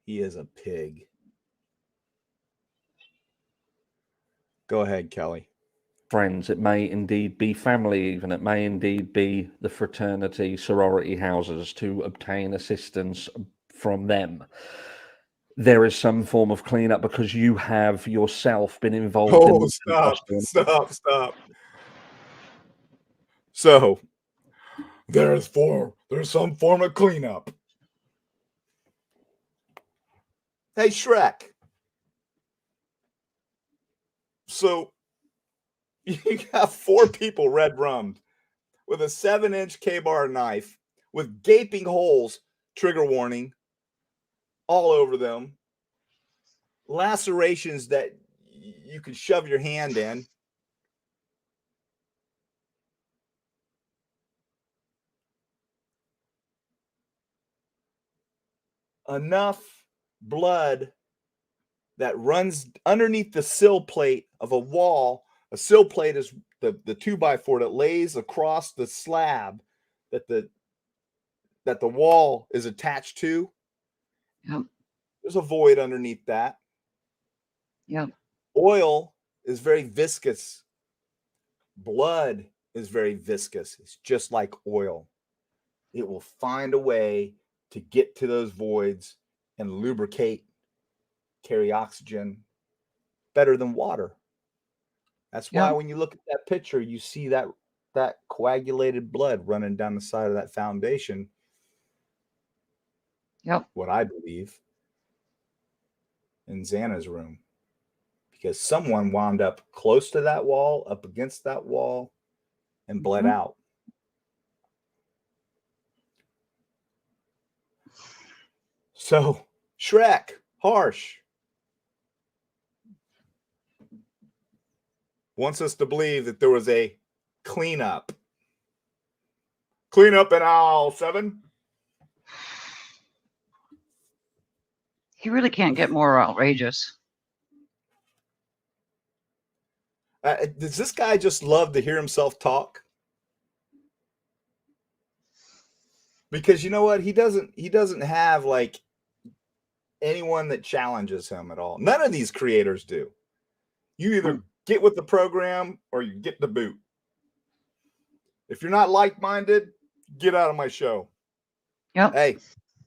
He is a pig. Go ahead, Kelly. friends. It may indeed be family, even. It may indeed be the fraternity, sorority houses to obtain assistance from them. There is some form of cleanup because you have yourself been involved in Oh, this stop. discussion. Stop. So, there's some form of cleanup. Hey, Shrek. So, you got 4 people red rummed with a 7-inch K-bar knife with gaping holes, trigger warning, all over them, lacerations that you could shove your hand in. Enough blood that runs underneath the sill plate of a wall. A sill plate is the 2x4 that lays across the slab that the wall is attached to. Yep. There's a void underneath that. Yep. Oil is very viscous. Blood is very viscous. It's just like oil. It will find a way to get to those voids and lubricate, carry oxygen better than water. That's why when you look at that picture, you see that coagulated blood running down the side of that foundation. Yep. What I believe in Xana's room, because someone wound up close to that wall, up against that wall, and bled out. So, Shrek, Harsh, wants us to believe that there was a cleanup. Cleanup in aisle 7. He really can't get more outrageous. Does this guy just love to hear himself talk? Because you know what? He doesn't have like anyone that challenges him at all. None of these creators do. You either get with the program or you get the boot. If you're not like-minded, get out of my show. Yep. Hey,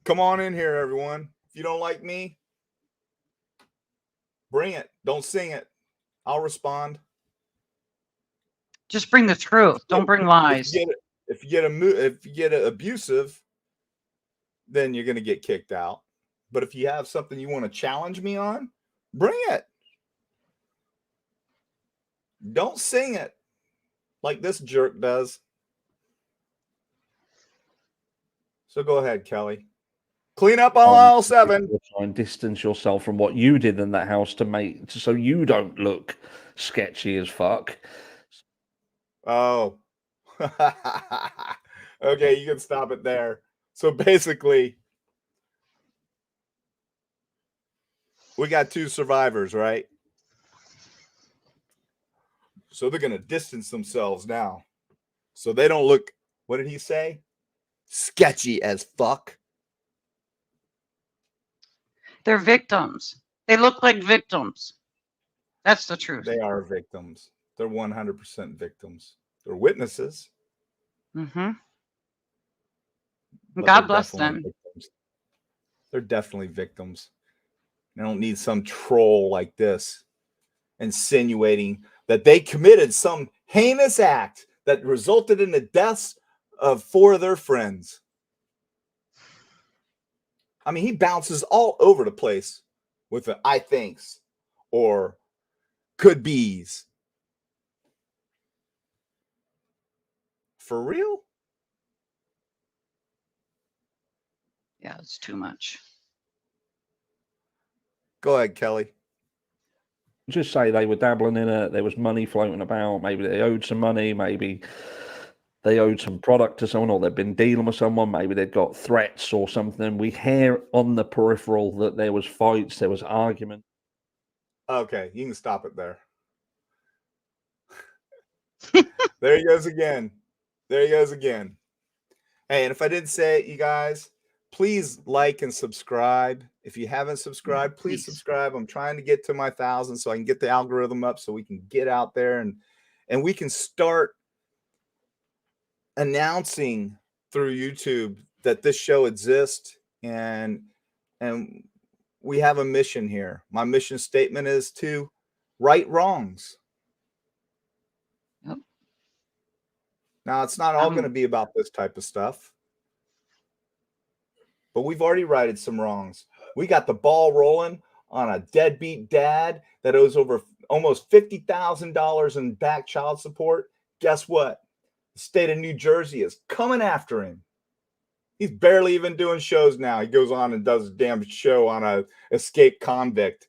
come on in here, everyone. If you don't like me, bring it. Don't sing it. I'll respond. Just bring the truth. Don't bring lies. If you get abusive, then you're going to get kicked out. But if you have something you want to challenge me on, bring it. Don't sing it like this jerk does. So go ahead, Kelly. Clean up on aisle 7. Try and distance yourself from what you did in that house so you don't look sketchy as fuck. Oh. Okay, you can stop it there. So basically, we got 2 survivors, right? So they're going to distance themselves now. So they don't look What did he say? Sketchy as fuck. They're victims. They look like victims. That's the truth. They are victims. They're 100% victims. They're witnesses. Mm-hmm. but God they're bless definitely them. victims. They're definitely victims. They don't need some troll like this insinuating that they committed some heinous act that resulted in the deaths of 4 of their friends. I mean, he bounces all over the place with the I thinks or could be's. For real? Yeah, it's too much. Go ahead, Kelly. Just say they were dabbling in it. There was money floating about. Maybe they owed some money. Maybe they owed some product to someone, or they've been dealing with someone. Maybe they've got threats or something. We hear on the peripheral that there was fights, there was argument. Okay, you can stop it there. There he goes again. There he goes again. Hey, and if I didn't say it, you guys, please like and subscribe. If you haven't subscribed, please please. subscribe. I'm trying to get to my 1,000 so I can get the algorithm up so we can get out there and we can start announcing through YouTube that this show exists and we have a mission here. My mission statement is to right wrongs. Yep. Now, it's not all going to be about this type of stuff, but we've already righted some wrongs. We got the ball rolling on a deadbeat dad that owes over almost $50,000 in back child support. Guess what? The state of New Jersey is coming after him. He's barely even doing shows now. He goes on and does a damn show on a escaped convict.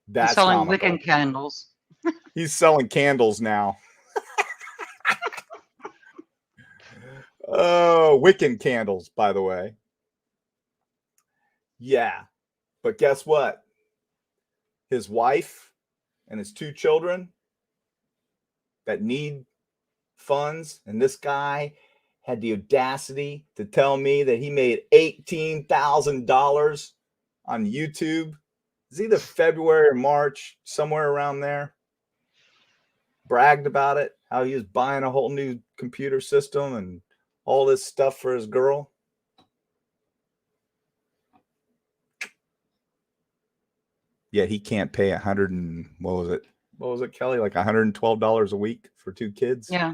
That's He's selling comical. Wiccan candles. He's selling candles now. Oh, Wiccan candles, by the way. Yeah. But guess what? His wife and his 2 children that need funds, and this guy had the audacity to tell me that he made $18,000 on YouTube. It's either February or March, somewhere around there. Bragged about it, how he was buying a whole new computer system and all this stuff for his girl. Yeah, he can't pay what was it, Kelly? Like $112 a week for 2 kids. Yeah.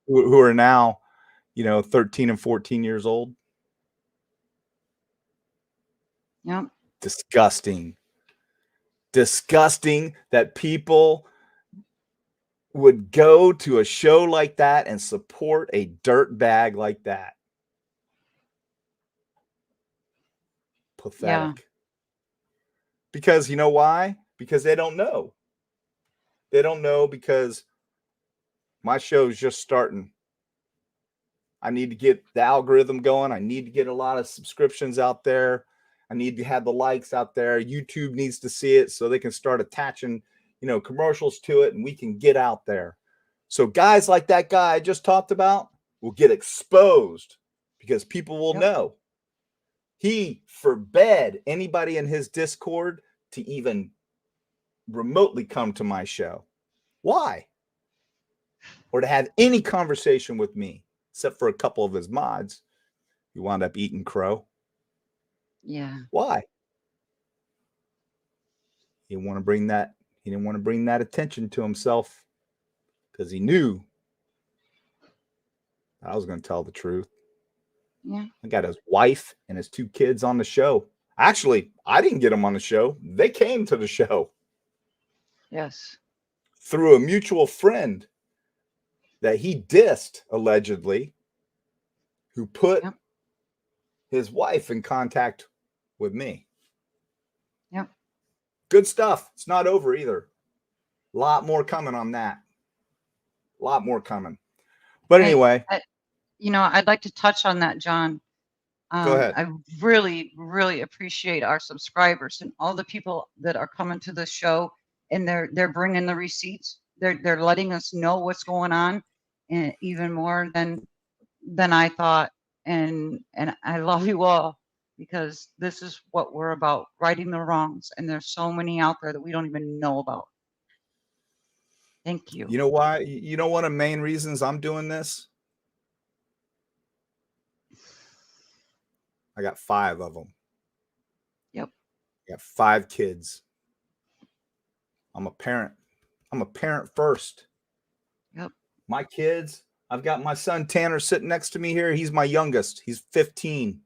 Who are now, 13 and 14 years old. Yep. Disgusting that people would go to a show like that and support a dirt bag like that. Pathetic. Yeah. Because you know why? Because they don't know. They don't know because my show is just starting. I need to get the algorithm going. I need to get a lot of subscriptions out there. I need to have the likes out there. YouTube needs to see it so they can start attaching, commercials to it and we can get out there. So guys like that guy I just talked about will get exposed because people will know. He forbade anybody in his Discord to even remotely come to my show. Why? Or to have any conversation with me, except for a couple of his mods who wound up eating crow. Yeah. Why? He didn't want to bring that attention to himself because he knew I was going to tell the truth. Yeah. I got his wife and his 2 kids on the show. Actually, I didn't get them on the show. They came to the show. Yes. Through a mutual friend that he dissed, allegedly, who put his wife in contact with me. Yep. Good stuff. It's not over either. A lot more coming on that. A lot more coming. But anyway. I'd like to touch on that, John. Go ahead. I really, really appreciate our subscribers and all the people that are coming to the show, and they're bringing the receipts. They're letting us know what's going on, and even more than than I thought. And I love you all, because this is what we're about, righting the wrongs. And there's so many out there that we don't even know about. Thank you. You know why? You know one of the main reasons I'm doing this? I got 5 of them. Yep. I got 5 kids. I'm a parent. I'm a parent first. Yep. My kids, I've got my son Tanner sitting next to me here. He's my youngest. He's 15.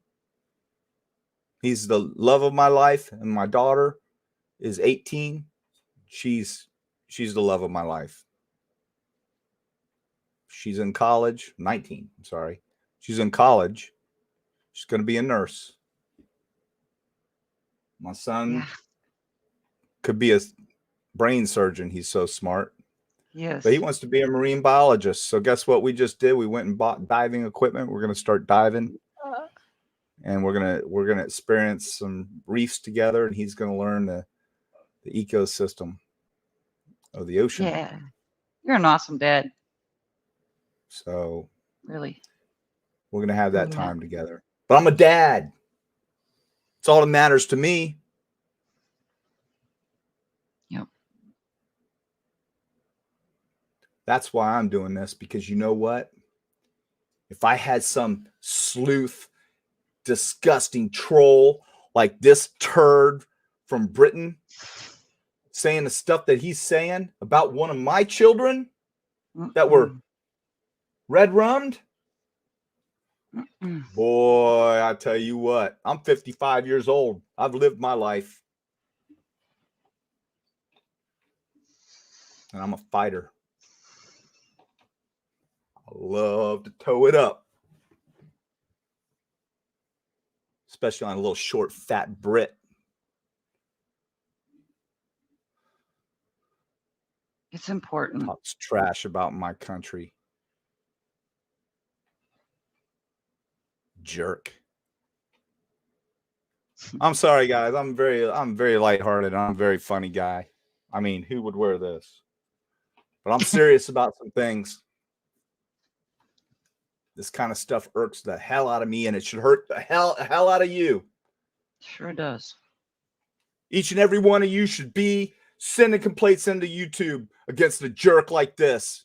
He's the love of my life, and my daughter is 18. She's the love of my life. She's in college, 19. I'm sorry. She's in college. She's going to be a nurse. My son could be a brain surgeon. He's so smart. Yes. But he wants to be a marine biologist. So guess what we just did? We went and bought diving equipment. We're going to start diving. And we're going to experience some reefs together, and he's going to learn the ecosystem of the ocean. Yeah. You're an awesome dad. So Really. we're going to have that Yeah. time together. But I'm a dad. It's all that matters to me. Yep. That's why I'm doing this, because you know what? If I had some sleuth, disgusting troll like this turd from Britain saying the stuff that he's saying about one of my children that were red rummed, boy, I tell you what, I'm 55 years old. I've lived my life. And I'm a fighter. I love to toe it up. Especially on a little short, fat Brit. It's important. Talks trash about my country. Jerk. I'm sorry, guys. I'm very lighthearted. I'm a very funny guy. I mean, who would wear this? But I'm serious about some things. This kind of stuff irks the hell out of me, and it should hurt the hell out of you. Sure does. Each and every one of you should be sending complaints into YouTube against a jerk like this,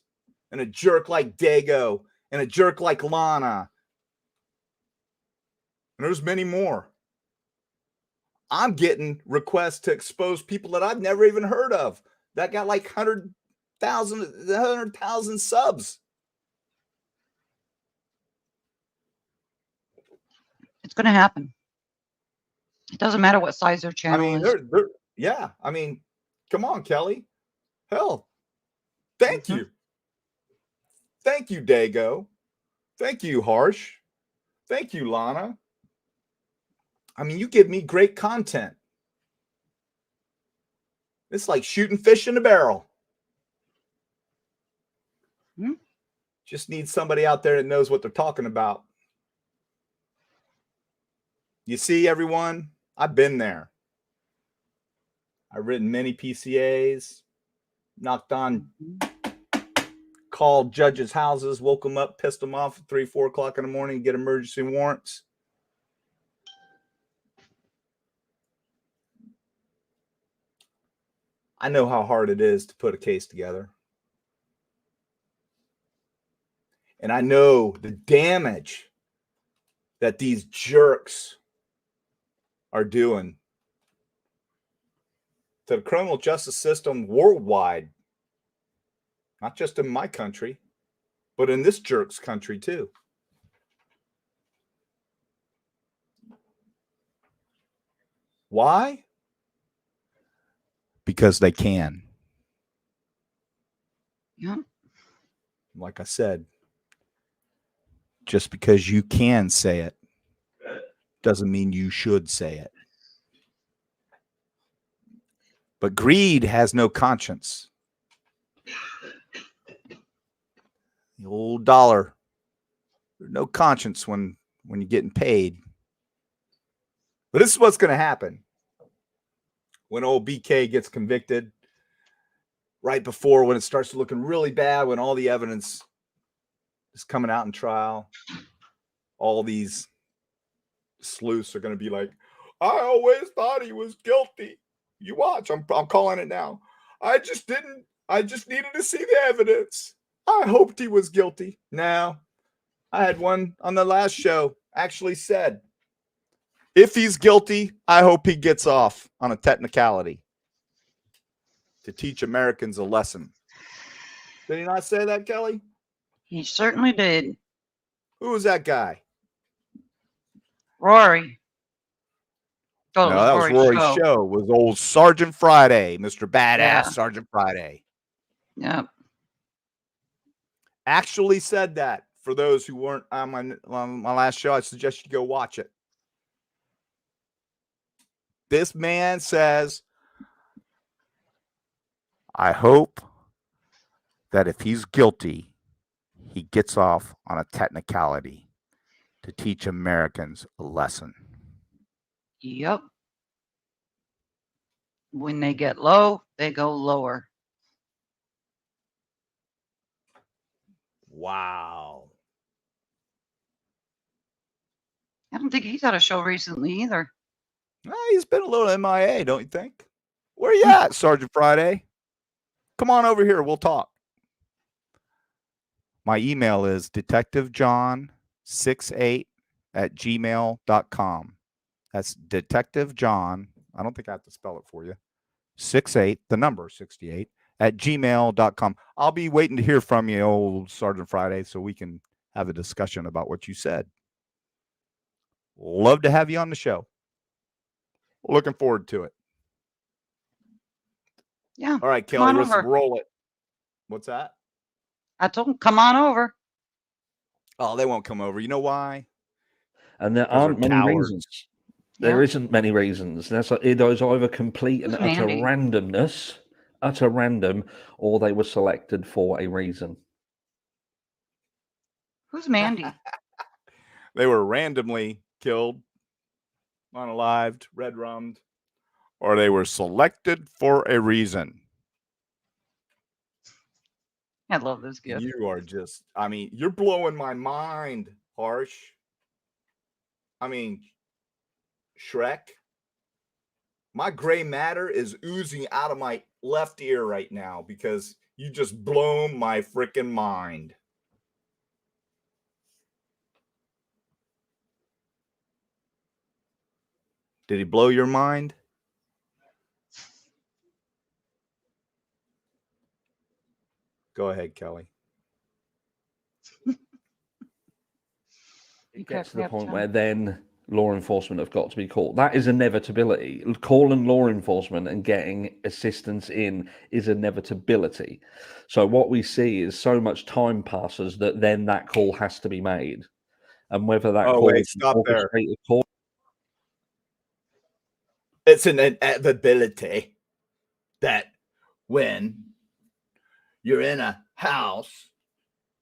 and a jerk like Dago, and a jerk like Lana. And there's many more. I'm getting requests to expose people that I've never even heard of that got like 100,000 subs. It's going to happen. It doesn't matter what size their channel I mean, is. yeah. I mean, come on, Kelly. Hell, thank you. Thank you, Dago. Thank you, Harsh. Thank you, Lana. I mean, you give me great content. It's like shooting fish in a barrel. Just need somebody out there that knows what they're talking about. You see, everyone, I've been there. I've written many PCAs, knocked on, called judges' houses, woke them up, pissed them off at 3, 4 o'clock in the morning, get emergency warrants. I know how hard it is to put a case together. And I know the damage that these jerks are doing to the criminal justice system worldwide. Not just in my country, but in this jerk's country too. Why? Because they can. Yeah. Like I said, just because you can say it doesn't mean you should say it. But greed has no conscience. The old dollar, there's no conscience when you're getting paid. But this is what's going to happen when old BK gets convicted, right before when it starts looking really bad, when all the evidence is coming out in trial. All these sleuths are going to be like, I always thought he was guilty. You watch, I'm calling it now. I just needed to see the evidence. I hoped he was guilty. Now, I had one on the last show actually said, if he's guilty, I hope he gets off on a technicality to teach Americans a lesson. Did he not say that, Kelly? He certainly did. Who was that guy? Rory. Oh, No, that was Rory's show. It was old Sergeant Friday, Mr. Badass Yeah. Sergeant Friday. Yep. Actually said that. For those who weren't on my last show, I suggest you go watch it. This man says, I hope that if he's guilty, he gets off on a technicality to teach Americans a lesson. Yep. When they get low, they go lower. Wow. I don't think he's had a show recently either. He's been a little MIA, don't you think? Where you at, Sergeant Friday? Come on over here. We'll talk. My email is detectivejohn68@gmail.com. That's Detective John. I don't think I have to spell it for you. 68, the number 68 @gmail.com. I'll be waiting to hear from you, old Sergeant Friday, so we can have a discussion about what you said. Love to have you on the show. Looking forward to it. Yeah. All right, Kelly, let's over. roll it. What's that? I told him, come on over. Oh, they won't come over. You know why? And there 'Cause aren't they're many cowards. reasons. There isn't many reasons. There's either complete and Who's utter Mandy? randomness, utter random, or they were selected for a reason. Who's Mandy? They were randomly killed, unalived, red rummed, or they were selected for a reason. I love this gift. You are just, I mean, you're blowing my mind, Harsh. I mean, Shrek. My gray matter is oozing out of my left ear right now because you just blown my freaking mind. Did he blow your mind? Go ahead, Kelly. It gets to the point where then law enforcement have got to be called. That is inevitability. Calling law enforcement and getting assistance in is inevitability. So what we see is so much time passes that then that call has to be made. And whether that call wait, is stop there. orchestrated call. It's an inevitability that when you're in a house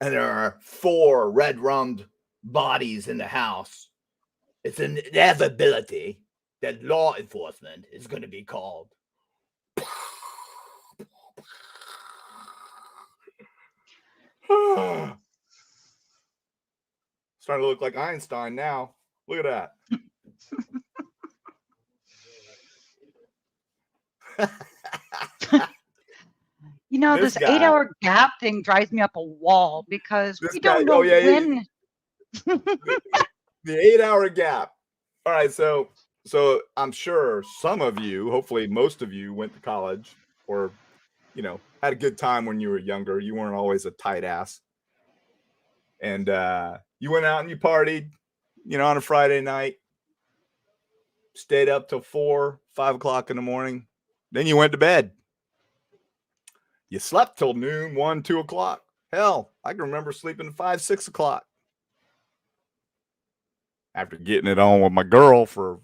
and there are 4 red rummed bodies in the house, it's an inevitability that law enforcement is going to be called. Starting to look like Einstein now. Look at You know, This this guy. 8-hour gap thing drives me up a wall because This we guy- don't know oh, yeah, yeah. when. The 8-hour gap. All right, so I'm sure some of you, hopefully most of you, went to college or, had a good time when you were younger. You weren't always a tight ass. And you went out and you partied, on a Friday night, stayed up till 4, 5 o'clock in the morning. Then you went to bed. You slept till noon, 1, 2 o'clock. Hell, I can remember sleeping 5, 6 o'clock. After getting it on with my girl for a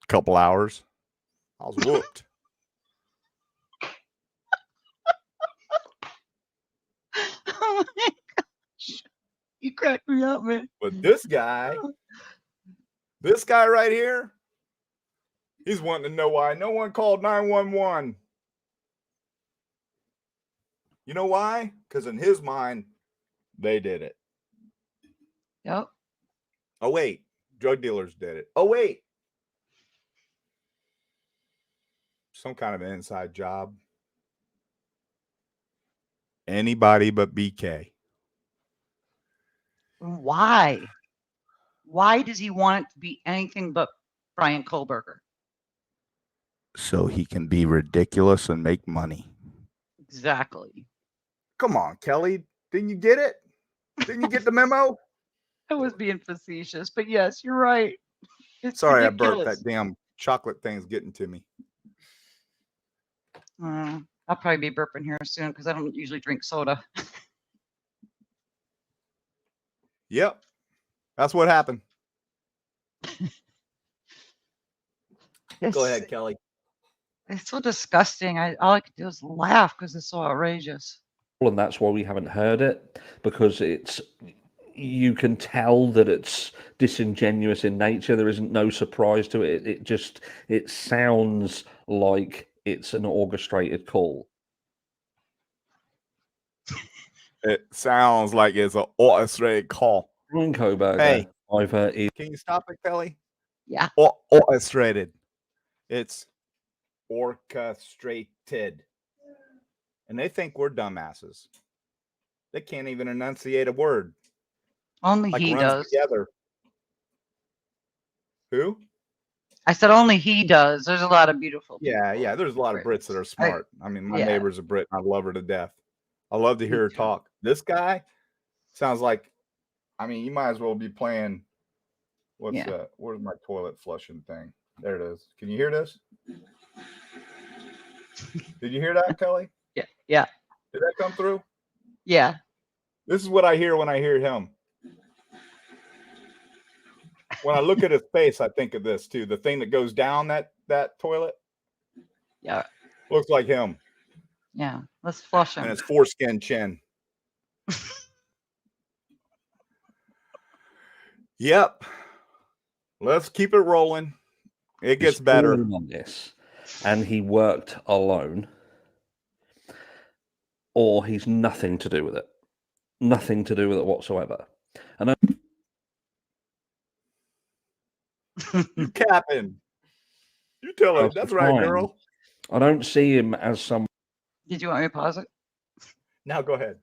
couple hours, I was whooped. Oh my gosh. You cracked me up, man. But this guy right here, he's wanting to know why no one called 911. You know why? Because in his mind, they did it. Yep. Oh, wait. Drug dealers did it. Oh, wait. Some kind of an inside job. Anybody but BK. Why? Why does he want it to be anything but Brian Kohlberger? So he can be ridiculous and make money. Exactly. Come on, Kelly. Didn't you get it? Didn't you get the memo? I was being facetious, but yes, you're right. It's Sorry, I burped. ridiculous. That damn chocolate thing's getting to me. I'll probably be burping here soon because I don't usually drink soda. Yep. That's what happened. Go ahead, Kelly. It's so disgusting. All I could do is laugh because it's so outrageous. And that's why we haven't heard it, because you can tell that it's disingenuous in nature. There isn't no surprise to it. It sounds like it's an orchestrated call. It sounds like it's an orchestrated call. Brian Kohlberger, Hey, either is can you stop it, Kelly? Yeah. Orchestrated. It's orchestrated. And they think we're dumbasses. They can't even enunciate a word. Only Like he runs does. together. Who? I said only he does. There's a lot of beautiful people. Yeah. There's a lot of Brits that are smart. I mean, my neighbor's a Brit. And I love her to death. I love to hear her talk. This guy sounds like, I mean, you might as well be playing. What's that? Where's my toilet flushing thing? There it is. Can you hear this? Did you hear that, Kelly? Yeah. Did that come through? Yeah. This is what I hear when I hear him. When I look at his face, I think of this too. The thing that goes down that toilet. Yeah. Looks like him. Yeah. Let's flush him. And his foreskin chin. Yep. Let's keep it rolling. It gets better. On this, and he worked alone, or he's nothing to do with it. Nothing to do with it whatsoever. And You capping. You tell it. That's right, girl. I don't see him as someone. Did you want me to pause it? Now go ahead.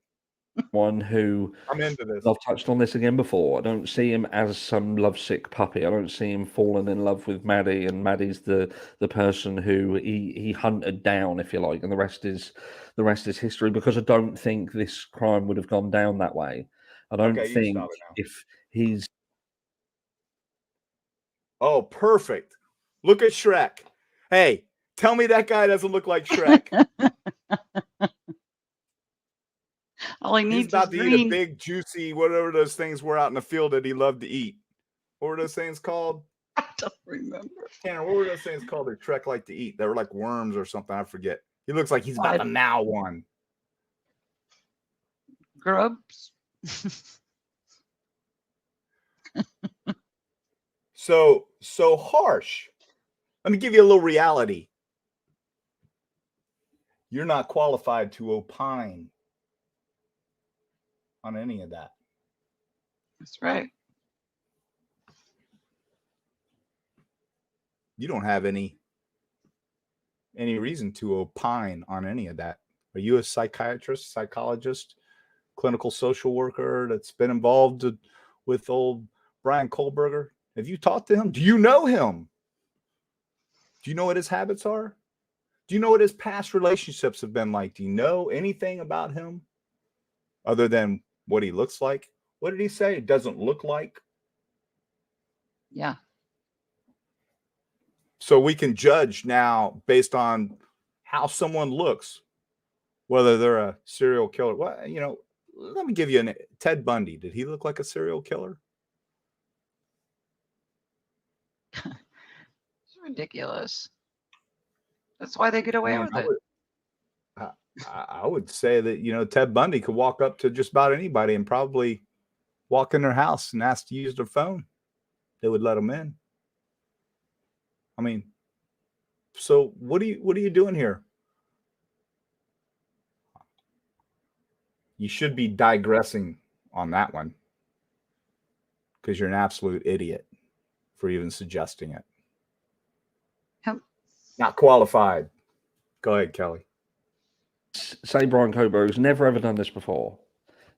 One who I'm into this. I've touched on this again before. I don't see him as some lovesick puppy. I don't see him falling in love with Maddie, and Maddie's the person who he hunted down, if you like, and the rest is history. Because I don't think this crime would have gone down that way. I don't think if he's. Oh, perfect. Look at Shrek. Hey, tell me that guy doesn't look like Shrek. All he needs He's about is to eat a big, juicy, whatever those things were out in the field that he loved to eat. What were those things called? I don't remember. Tanner, what were those things called that Shrek liked to eat? They were like worms or something. I forget. He looks like he's about to gnaw one. Grubs. So harsh. Let me give you a little reality. You're not qualified to opine on any of that. That's right. You don't have any reason to opine on any of that. Are you a psychiatrist, psychologist, clinical social worker that's been involved with old Brian Kohlberger? Have you talked to him? Do you know him? Do you know what his habits are? Do you know what his past relationships have been like? Do you know anything about him other than what he looks like? What did he say? It doesn't look like. Yeah. So we can judge now based on how someone looks, whether they're a serial killer. Well, let me give you Ted Bundy. Did he look like a serial killer? It's ridiculous. That's why they get away with it. I would say that, Ted Bundy could walk up to just about anybody and probably walk in their house and ask to use their phone. They would let them in. I mean, so what are you doing here? You should be digressing on that one. because you're an absolute idiot for even suggesting it. Yep. Not qualified. Go ahead, Kelly. Say Brian Coburg's never ever done this before.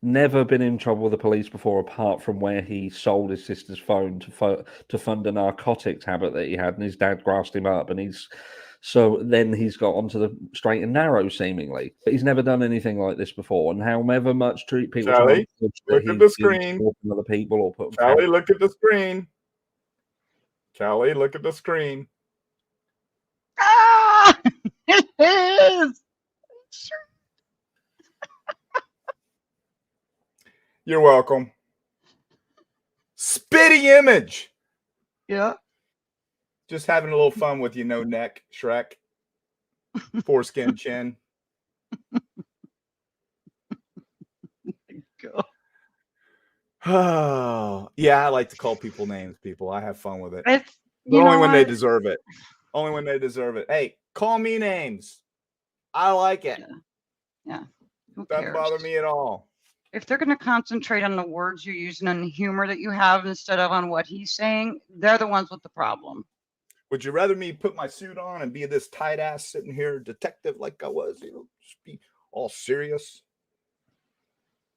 Never been in trouble with the police before, apart from where he sold his sister's phone to fund a narcotics habit that he had, and his dad grassed him up, and then he's got onto the straight and narrow, seemingly. But he's never done anything like this before, and however much people Kelly, look at the screen. Other people or put Kelly, look at the screen. Kelly, look at the screen. Ah! It is. Sure. You're welcome. Spitty image. Yeah. Just having a little fun with you, no neck, Shrek. Foreskin chin. Go. Oh, yeah, I like to call people names, people. I have fun with it. It's But only when they deserve it. Only when they deserve it. Hey, call me names. I like it. Yeah. Who Doesn't cares? bother me at all. If they're going to concentrate on the words you're using and the humor that you have instead of on what he's saying, they're the ones with the problem. Would you rather me put my suit on and be this tight ass sitting here detective like I was, just be all serious?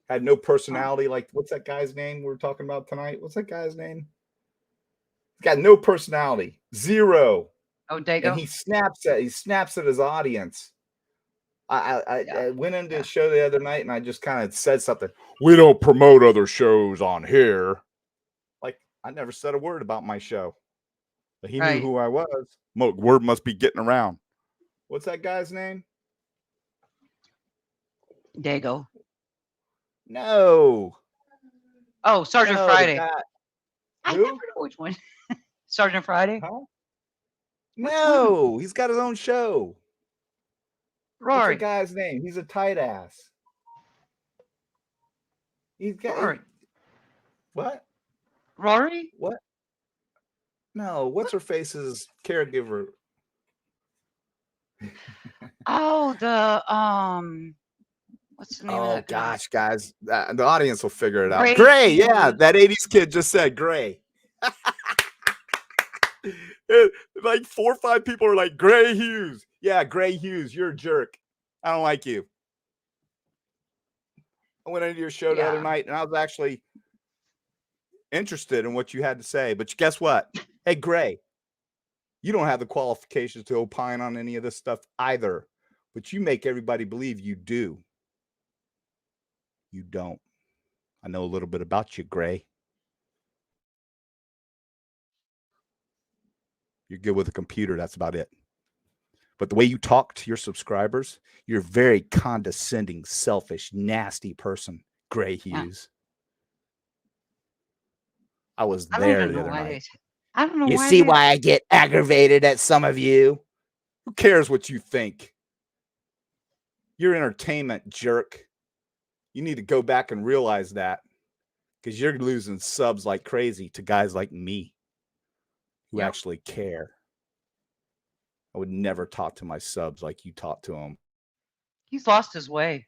Had no personality. Like, what's that guy's name we're talking about tonight? What's that guy's name? He's got no personality. Zero. Oh, Dago? And he snaps at his audience. I went into the show the other night and I just kind of said something. We don't promote other shows on here. Like, I never said a word about my show. But he knew who I was. Word must be getting around. What's that guy's name? Dago. No. Oh, Sergeant Friday. I Who? never know which one. Sergeant Friday? Huh? No, he's got his own show. What's Rory. the guy's name? He's a tight ass. He's got Rory. What? Rory? What? No, what's her face's caregiver? Oh, what's the name of Oh that guy? gosh, guys, the audience will figure it out. Gray Gray, yeah, Hughes. that 80s kid just said Gray. Like 4 or 5 people are like, Gray Hughes. Yeah, Gray Hughes, you're a jerk. I don't like you. I went into your show the other night and I was actually interested in what you had to say. But guess what? Hey, Gray, you don't have the qualifications to opine on any of this stuff either. But you make everybody believe you do. You don't. I know a little bit about you, Gray. You're good with a computer. That's about it. But the way you talk to your subscribers, you're a very condescending, selfish, nasty person, Gray Hughes. I was there the other night. I don't know You why. see why I get aggravated at some of you? Who cares what you think? You're entertainment, jerk. You need to go back and realize that, because you're losing subs like crazy to guys like me who actually care. I would never talk to my subs like you talk to them. He's lost his way.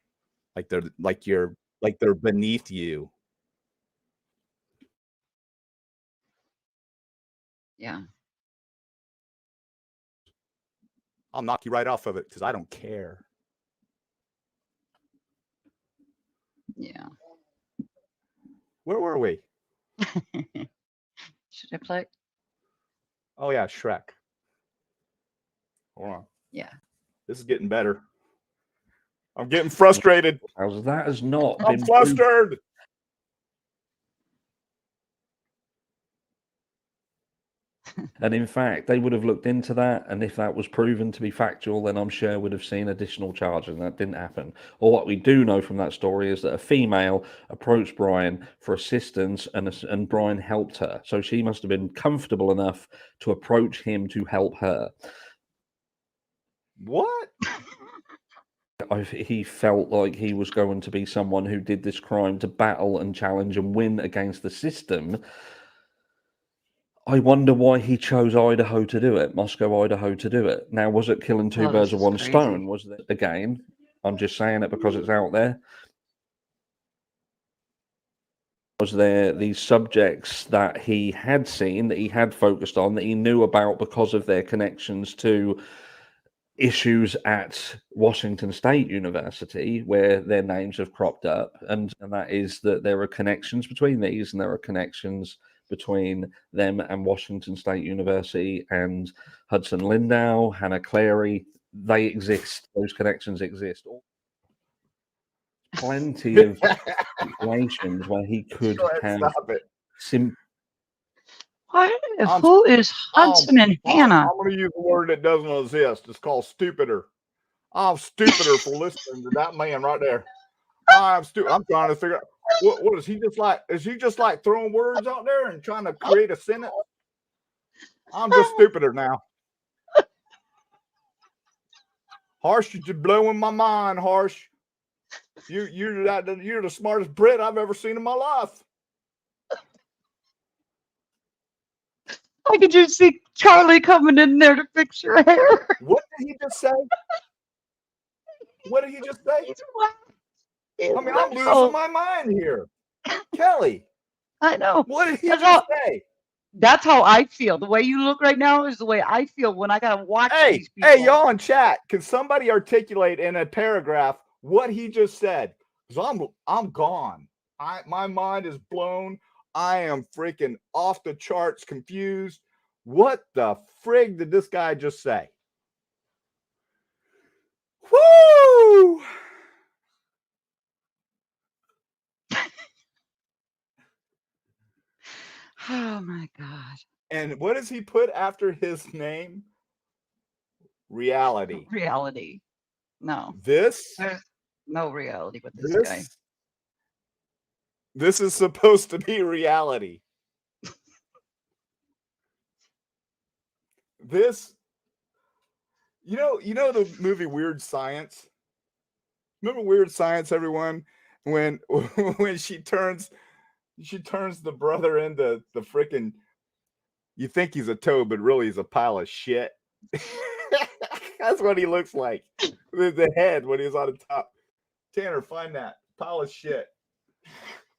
Like they're beneath you. Yeah. I'll knock you right off of it because I don't care. Yeah. Where were we? Should I play? Oh yeah, Shrek. Hold on. Yeah. This is getting better. I'm getting frustrated. That has not I'm been flustered. And in fact, they would have looked into that, and if that was proven to be factual, then I'm sure we'd have seen additional charges, and that didn't happen. Or what we do know from that story is that a female approached Brian for assistance, and Brian helped her. So she must have been comfortable enough to approach him to help her. What? He felt like he was going to be someone who did this crime to battle and challenge and win against the system. I wonder why he chose Idaho to do it, Moscow, Idaho to do it. Now, was it killing two birds with one stone? Was it, again, I'm just saying it because it's out there. Was there these subjects that he had seen, that he had focused on, that he knew about because of their connections to issues at Washington State University where their names have cropped up, and that is that there are connections between these, and there are connections between them and Washington State University and Hudson Lindau, Hannah Clary. They exist. Those connections exist. Plenty of situations where he could Go ahead, have stop it. Who is Hudson and Hannah? I'm going to use a word that doesn't exist. It's called stupider. I'm stupider for listening to that man right there. I'm stupid. I'm trying to figure out what is he just like? Is he just like throwing words out there and trying to create a sentence? I'm just stupider now. Harsh, you're just blowing my mind, Harsh. You're the smartest Brit I've ever seen in my life. I could just see Charlie coming in there to fix your hair. What did he just say? What did he just say? He's laughing. I mean, I'm losing my mind here. Kelly, I know. what did he That's just all- say? That's how I feel. The way you look right now is the way I feel when I gotta watch these people. Hey, y'all in chat, can somebody articulate in a paragraph what he just said? Because I'm gone. My mind is blown. I am freaking off the charts, confused. What the frig did this guy just say? Woo! Oh my God. And what does he put after his name? Reality. Reality. No. This There's no reality with this guy. This is supposed to be reality. This, you know the movie Weird Science? Remember Weird Science, everyone? When she turns the brother into the freaking, you think he's a toad, but really he's a pile of shit. That's what he looks like. The head when he's on the top. Tanner, find that pile of shit.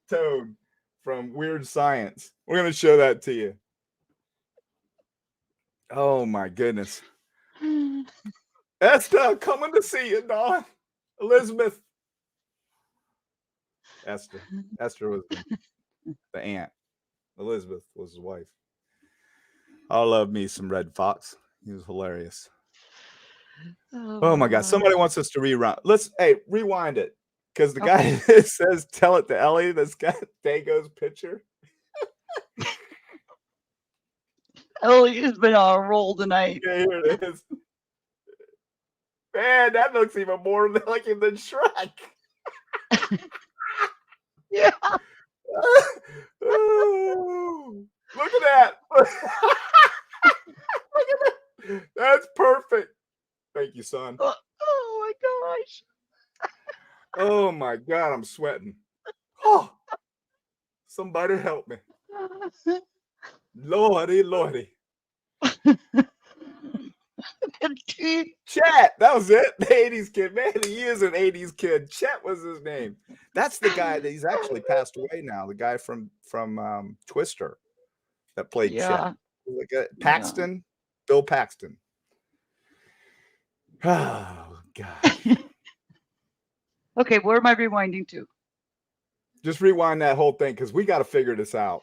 Toad from Weird Science. We're going to show that to you. Oh my goodness. Esther, coming to see you, Dawn. Elizabeth. Esther was the aunt. Elizabeth was his wife. I love me some Red Fox. He was hilarious. Oh my God. Somebody wants us to rewind. Rewind it. Because the guy that says, tell it to Ellie, that's got Dago's picture. Ellie has been on a roll tonight. Yeah, here it is. Man, that looks even more like him than Shrek. Yeah. Oh, look at that. Look at that. That's perfect. Thank you, son. Oh my gosh. Oh my God, I'm sweating. Oh, somebody help me. Lordy. Chet, that was it. The 80s kid. Man, he is an 80s kid. Chet was his name. That's the guy that he's actually passed away now. The guy from Twister that played Chet. Like Paxton, Bill Paxton. Oh God. Okay, where am I rewinding to? Just rewind that whole thing because we got to figure this out.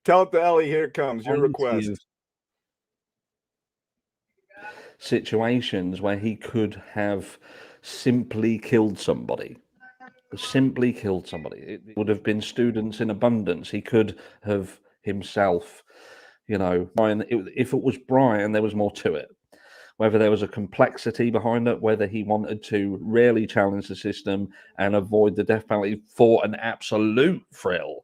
Tell it to Ellie. Here it comes. Your request. Situations where he could have simply killed somebody. It would have been students in abundance. He could have himself, Brian. If it was Brian, there was more to it. Whether there was a complexity behind it, whether he wanted to really challenge the system and avoid the death penalty for an absolute thrill.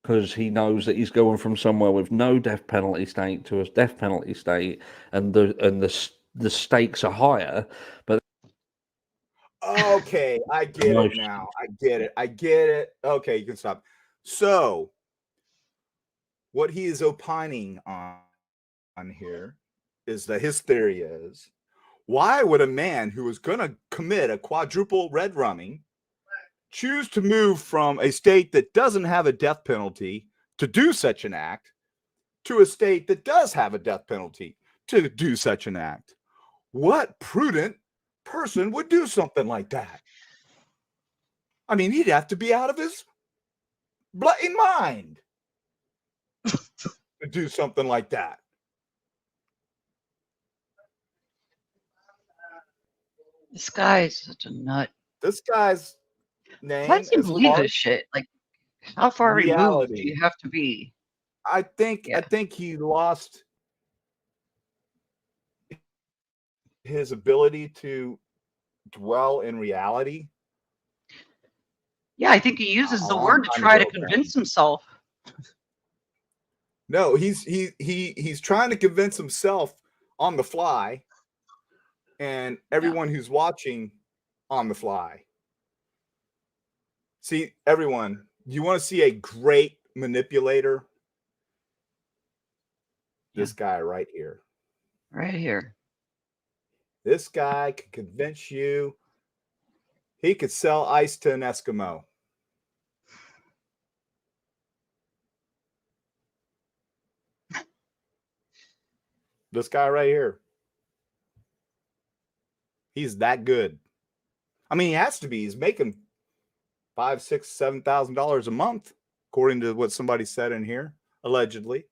Because he knows that he's going from somewhere with no death penalty state to a death penalty state, and the stakes are higher. But okay, I get it now. I get it. Okay, you can stop. So, what he is opining on here is that his theory is, Why would a man who is going to commit a quadruple red rumming choose to move from a state that doesn't have a death penalty to do such an act to a state that does have a death penalty to do such an act? What prudent person would do something like that? I mean, he'd have to be out of his bloody mind to do something like that. This guy is such a nut. This guy's How name does he is believe this Harsh shit? Like, how far removed do Reality. you have to be? I think Yeah. he lost his ability to dwell in reality. Yeah, I think he uses A the long word to time try to ago, convince himself. No, he's trying to convince himself on the fly, and everyone who's watching on the fly. See, everyone, you want to see a great manipulator? This guy right here. Right here. This guy can convince you he could sell ice to an Eskimo. This guy right here. He's that good. I mean, he has to be. He's making $5,000, $6,000, $7,000 a month, according to what somebody said in here, allegedly.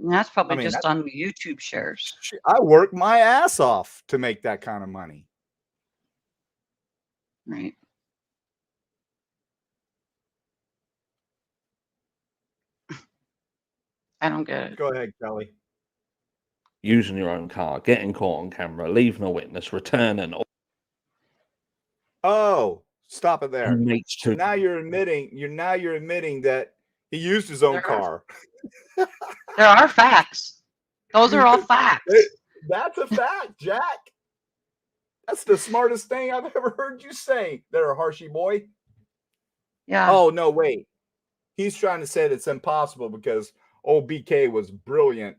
And that's probably I mean, just on YouTube shares. I work my ass off to make that kind of money. Right. I don't get it. Go ahead, Kelly. Using your own car, getting caught on camera, leaving a witness, returning. Oh, stop it there. And mates to Now you're admitting that he used his own car. There are facts. Those are all facts. That's a fact, Jack. That's the smartest thing I've ever heard you say there, Harshy boy. Yeah. Oh, no, wait. He's trying to say that it's impossible because old BK was brilliant.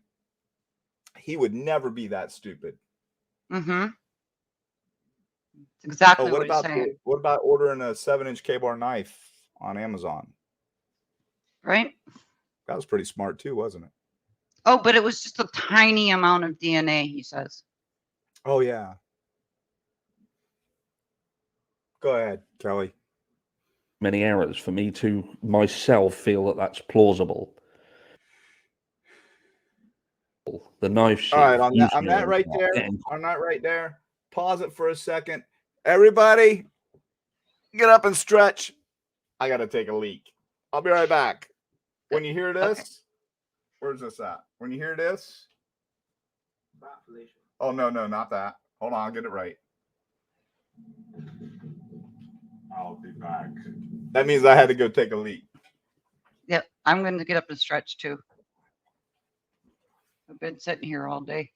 He would never be that stupid. Mm-hmm. That's exactly what he's about saying. what about ordering a 7-inch K-bar knife on Amazon? Right? That was pretty smart too, wasn't it? Oh, but it was just a tiny amount of DNA, he says. Oh, yeah. Go ahead, Kelly. many errors for me to myself feel that that's plausible. The knife sheath. All right, on that using your right own there, getting- on that right there, pause it for a second. Everybody, get up and stretch. I got to take a leak. I'll be right back. When you hear this, where's this at? When you hear this, oh, no, not that. Hold on, I'll get it right. I'll be back. That means I had to go take a leak. Yep, I'm going to get up and stretch too. I've been sitting here all day.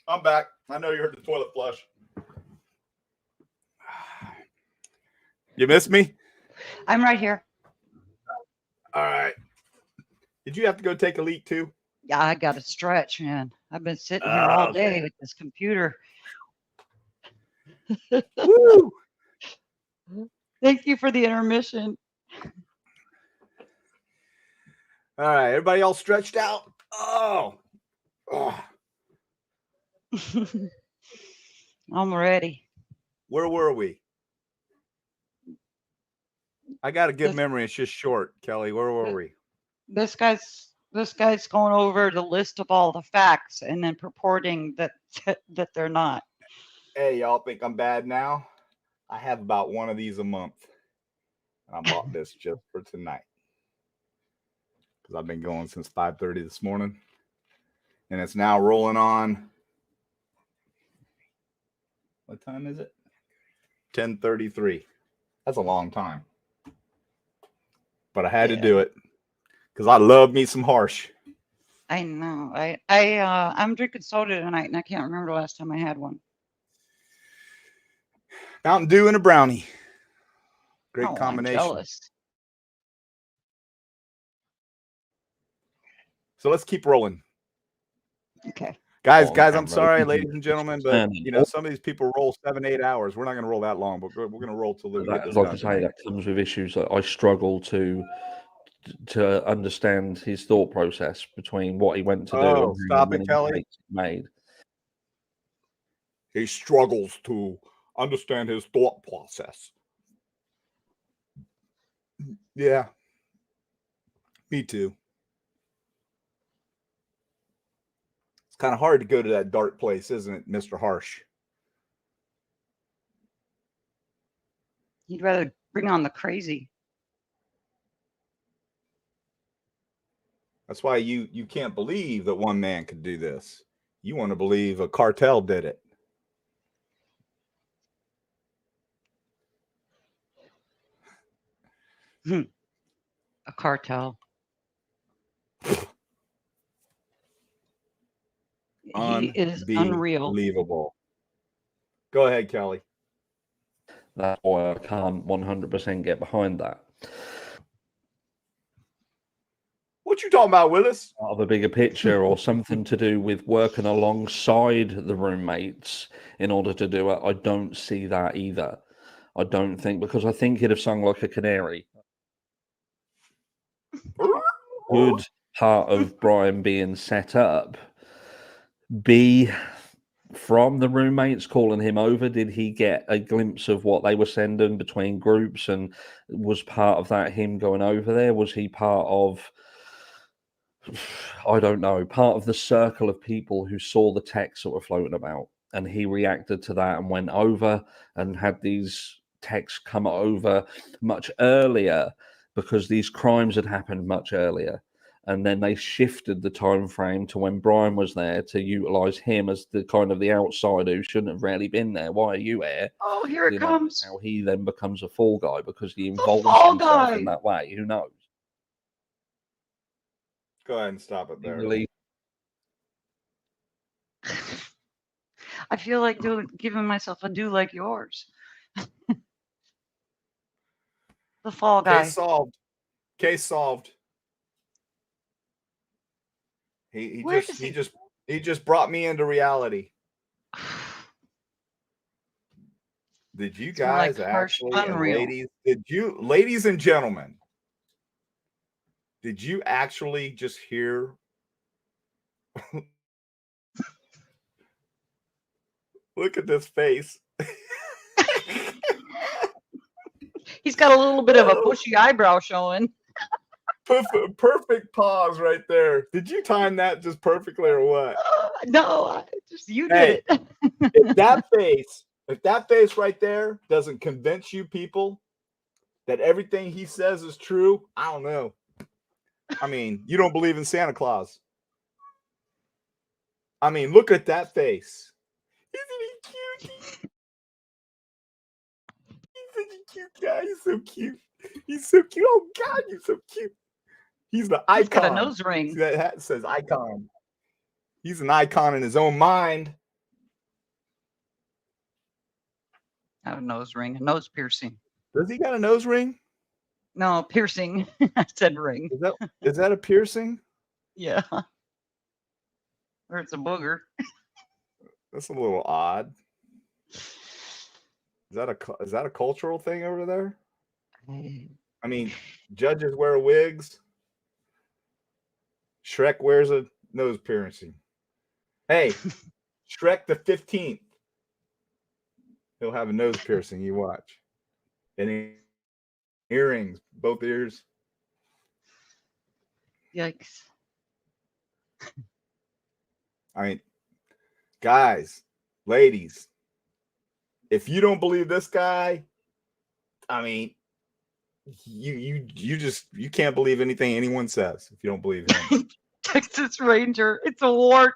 I'm back. I know you heard the toilet flush. You missed me? I'm right here. All right. Did you have to go take a leak too? Yeah, I got to stretch, man. I've been sitting here all day with this computer. Woo! Thank you for the intermission. All right, everybody all stretched out? Oh. I'm ready. Where were we? I got a good This- memory. It's just short. Kelly, where were we? This guy's going over the list of all the facts and then purporting that that they're not. Hey, y'all think I'm bad now? I have about one of these a month. And I bought this just for tonight. Because I've been going since 5:30 this morning. And it's now rolling on. What time is it? 10:33. That's a long time. But I had to Yeah. do it. Because I love me some harsh. I know. I'm drinking soda tonight, and I can't remember the last time I had one. Mountain Dew and a brownie. Great Oh, I'm combination. jealous. So let's keep rolling. Okay. Guys, On I'm camera, sorry, you ladies and gentlemen, but turning. you know, some of these people roll 7-8 hours. We're not going to roll that long, but we're going to roll till we get That, this like I done say, tonight. that comes with issues that I struggle to understand his thought process between what he went to do Oh, and stop how it, many Kelly. mistakes he made. He struggles to understand his thought process. Yeah, me too. It's kind of hard to go to that dark place, isn't it, Mr. Harsh? You'd rather bring on the crazy. That's why you can't believe that one man could do this. You want to believe a cartel did it. A cartel. He is unreal. Unbelievable. Go ahead, Kelly. That's why I can't 100% get behind that. What you talking about, Willis? Part of a bigger picture or something to do with working alongside the roommates in order to do it. I don't see that either. I don't think, because I think he'd have sung like a canary. Good part of Brian being set up. B, from the roommates calling him over, did he get a glimpse of what they were sending between groups, and was part of that him going over there? Was he part of, I don't know, part of the circle of people who saw the texts that were floating about, and he reacted to that and went over and had these texts come over much earlier because these crimes had happened much earlier, and then they shifted the time frame to when Brian was there to utilize him as the kind of the outsider who shouldn't have really been there. Why are you here? Oh, here it You know, comes. how he then becomes a fall guy because he The involves fall himself guy. in that way. Who knows? Go ahead and stop it He there. really I feel like giving myself a do like yours. The fall guy. Case solved. Case solved. He Where just does he just brought me into reality. Did you It's more like guys harsh, actually, and unreal. ladies and gentlemen, did you actually just hear? Look at this face. He's got a little bit of a bushy eyebrow showing. Perfect pause right there. Did you time that just perfectly or what? No, you Hey, did it. if that face right there doesn't convince you people that everything he says is true, I don't know. I mean, you don't believe in Santa Claus. I mean, look at that face. Isn't he cute? He's such a cute guy. He's so cute. He's so cute. Oh God, he's so cute. He's the icon. He's got a nose ring. See, that hat says icon. He's an icon in his own mind. Not a nose ring, a nose piercing. Does he got a nose ring? No, piercing. I said ring. Is that a piercing? Yeah. Or it's a booger. That's a little odd. Is that a cultural thing over there? I mean, judges wear wigs. Shrek wears a nose piercing. Hey, Shrek the 15th. He'll have a nose piercing. You watch. And Earrings, both ears. Yikes. I mean, guys, ladies, if you don't believe this guy, I mean, you can't believe anything anyone says if you don't believe him. Texas Ranger. It's a wart.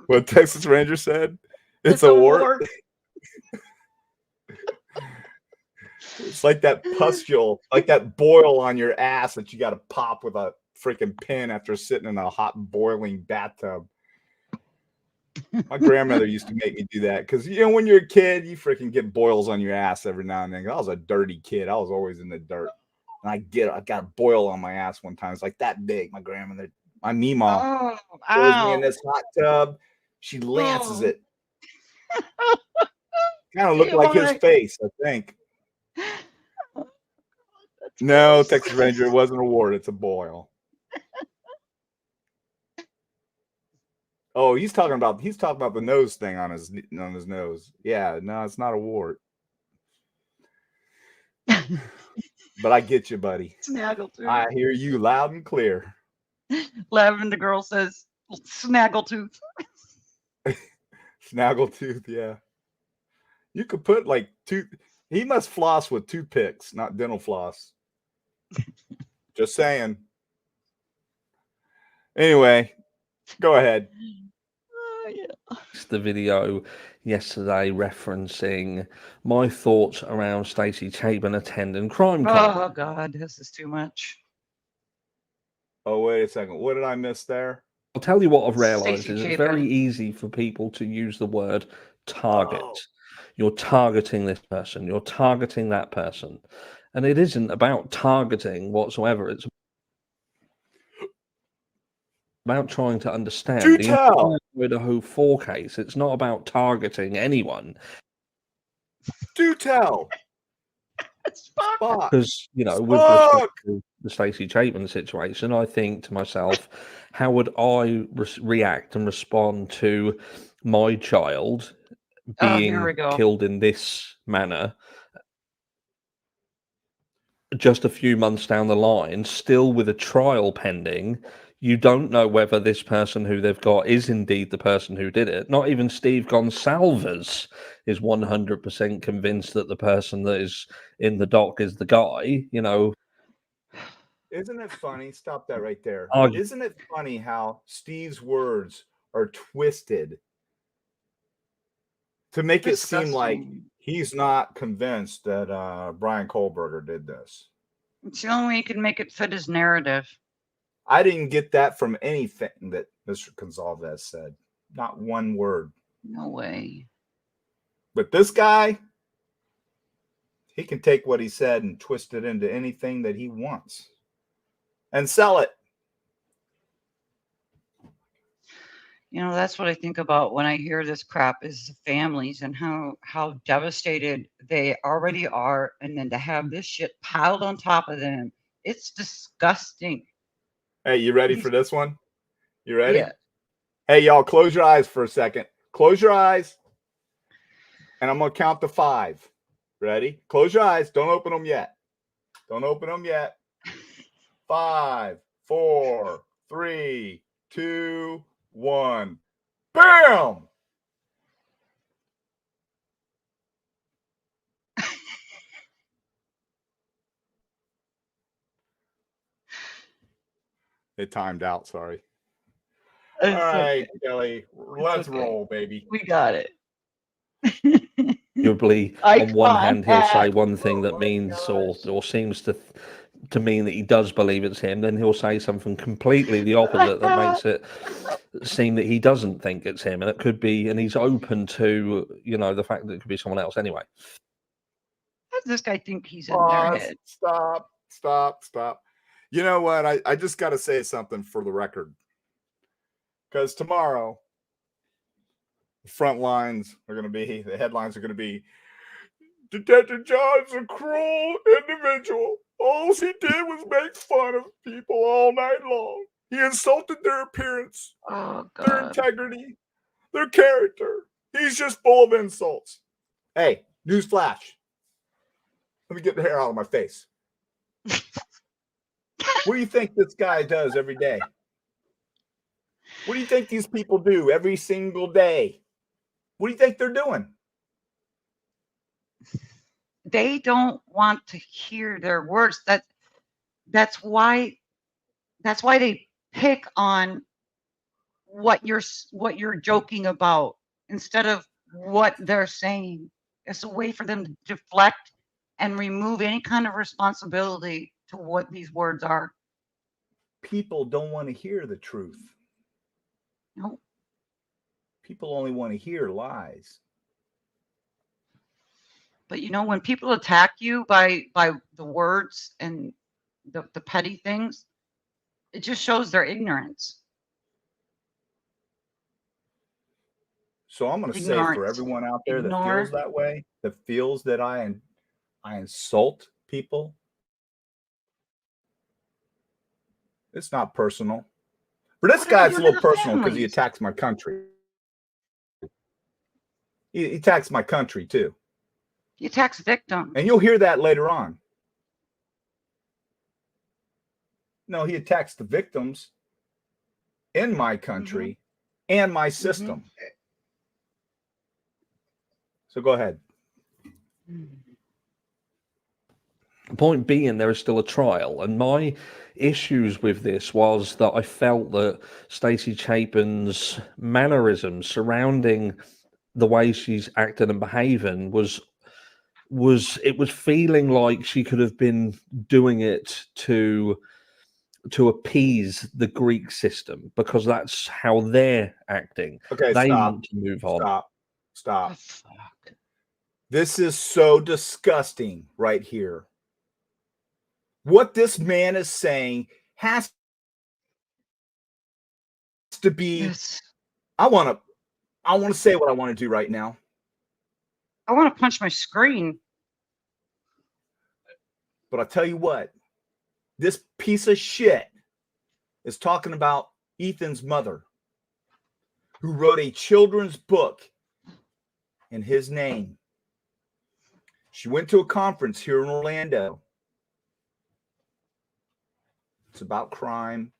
What Texas Ranger said? It's a a wart. It's like that pustule, like that boil on your ass that you got to pop with a freaking pin after sitting in a hot boiling bathtub. My grandmother used to make me do that because, you know, when you're a kid, you freaking get boils on your ass every now and then. I was a dirty kid. I was always in the dirt. And I got a boil on my ass one time. It's like that big. My grandmother, my Meemaw, throws me in this hot tub. She lances it. Kind of looked like his face, I think. No, Texas Ranger, it wasn't a wart. It's a boil. Oh, he's talking about the nose thing on his nose. Yeah, no, it's not a wart. But I get you, buddy. Snaggletooth. I hear you loud and clear. Lavender Girl says snaggletooth. Snaggletooth, yeah. You could put like he must floss with toothpicks, not dental floss. Just saying. Anyway, go ahead. Yeah. The video yesterday referencing my thoughts around Stacey Chapin attending crime club. Oh God, this is too much. Oh, wait a second. What did I miss there? I'll tell you what I've realized Stacey is it's Chapin. very easy for people to use the word target. Oh. You're targeting this person, you're targeting that person. And it isn't about targeting whatsoever. It's about trying to understand Do the tell. IDAHO 4 case. It's not about targeting anyone. Do tell. Spock. Because, you know, with Spock. respect to the Stacey Chapin situation, I think to myself, how would I react and respond to my child Here we being go. killed in this manner just a few months down the line, still with a trial pending? You don't know whether this person who they've got is indeed the person who did it. Not even Steve Gonsalves is 100% convinced that the person that is in the dock is the guy. You know, Isn't it funny? Stop that right there. Oh. Isn't it funny how Steve's words are twisted to make it seem like Disgusting. he's not convinced that Brian Kohlberger did this? It's the only way you can make it fit his narrative. I didn't get that from anything that Mr. Gonsalves said. Not one word. No way. But this guy, he can take what he said and twist it into anything that he wants and sell it. You know, that's what I think about when I hear this crap is the families and how devastated they already are. And then to have this shit piled on top of them, it's disgusting. Hey, you ready for this one? You ready? Yeah. Hey, y'all, close your eyes for a second. Close your eyes. And I'm going to count to 5. Ready? Close your eyes. Don't open them yet. Don't open them yet. 5, 4, 3, 2, 1. Bam! It timed out. Sorry. All right, Kelly. Let's roll, baby. We got it. arguably, on one hand, he'll say one thing that means or seems to mean that he does believe it's him. Then he'll say something completely the opposite that makes it seem that he doesn't think it's him, and it could be. And he's open to, you know, the fact that it could be someone else. Anyway, How does this guy think he's in their head? Stop. You know what? I just got to say something for the record. Because tomorrow, the headlines are going to be, Detective John's a cruel individual. All he did was make fun of people all night long. He insulted their appearance, their integrity, their character. He's just full of insults. Hey, newsflash. Let me get the hair out of my face. What do you think this guy does every day? What do you think these people do every single day? What do you think they're doing? They don't want to hear their words. That's why they pick on what you're joking about instead of what they're saying. It's a way for them to deflect and remove any kind of responsibility to what these words are. People don't want to hear the truth. No. People only want to hear lies. But you know, when people attack you by the words and the petty things, it just shows their ignorance. So I'm going to say for everyone out there that feels that way, that feels that I insult people, it's not personal. For this guy, it's a little personal because he attacks my country. He attacks my country too. He attacks victims. And you'll hear that later on. No, he attacks the victims in my country and my system. So go ahead. Point being, there is still a trial, and my issues with this was that I felt that Stacey Chapin's mannerisms surrounding the way she's acting and behaving was feeling like she could have been doing it to appease the Greek system, because that's how they're acting. Okay, they stop. want to move on. Stop. Oh, this is so disgusting right here. What this man is saying has to be. Yes. I want to say what I want to do right now. I want to punch my screen. But I'll tell you what, this piece of shit is talking about Ethan's mother, who wrote a children's book in his name. She went to a conference here in Orlando. It's about crime.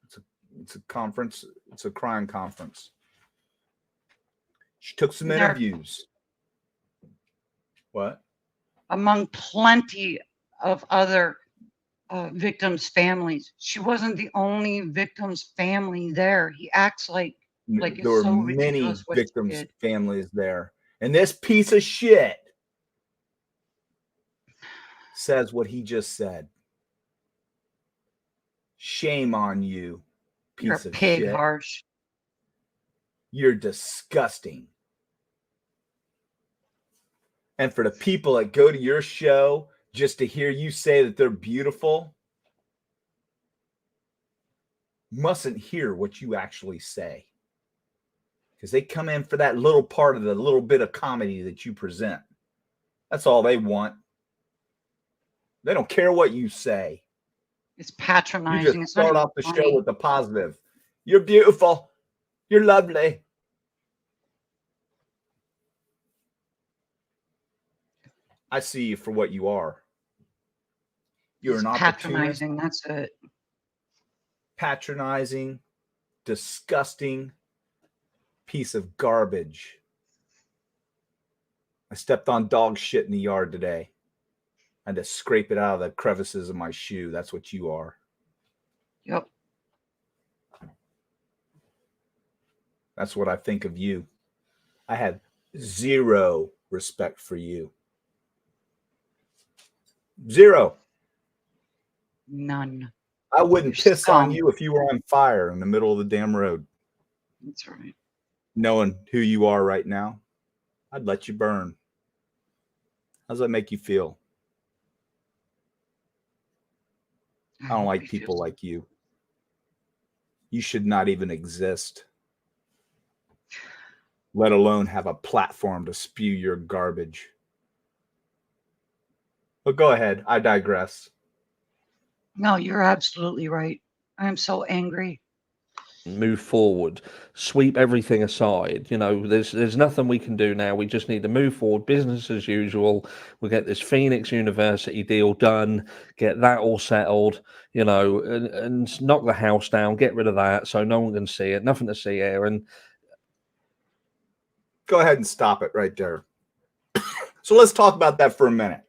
It's a conference. It's a crime conference. She took some interviews. What? Among plenty of other victims' families. She wasn't the only victim's family there. He acts like there it's were so many victims' families there. And this piece of shit says what he just said. Shame on you, piece of shit. You're a pig, Harsh. You're disgusting. And for the people that go to your show just to hear you say that they're beautiful, mustn't hear what you actually say. Because they come in for that little part of the little bit of comedy that you present. That's all they want. They don't care what you say. It's patronizing. You just start off the show with the positive. You're beautiful. You're lovely. I see you for what you are. You're an patronizing. That's it. Patronizing, disgusting piece of garbage. I stepped on dog shit in the yard today. I had to scrape it out of the crevices of my shoe. That's what you are. Yep. That's what I think of you. I have zero respect for you. Zero. None. I wouldn't piss on you if you were on fire in the middle of the damn road. That's right. Knowing who you are right now, I'd let you burn. How does that make you feel? I don't like people like you. You should not even exist, let alone have a platform to spew your garbage. But go ahead. I digress. No, you're absolutely right. I'm so angry. move forward, sweep everything aside. You know, there's nothing we can do now. We just need to move forward, business as usual. We'll get this Phoenix University deal done, get that all settled, you know, and knock the house down, get rid of that so no one can see it, nothing to see here. And go ahead and stop it right there. So let's talk about that for a minute.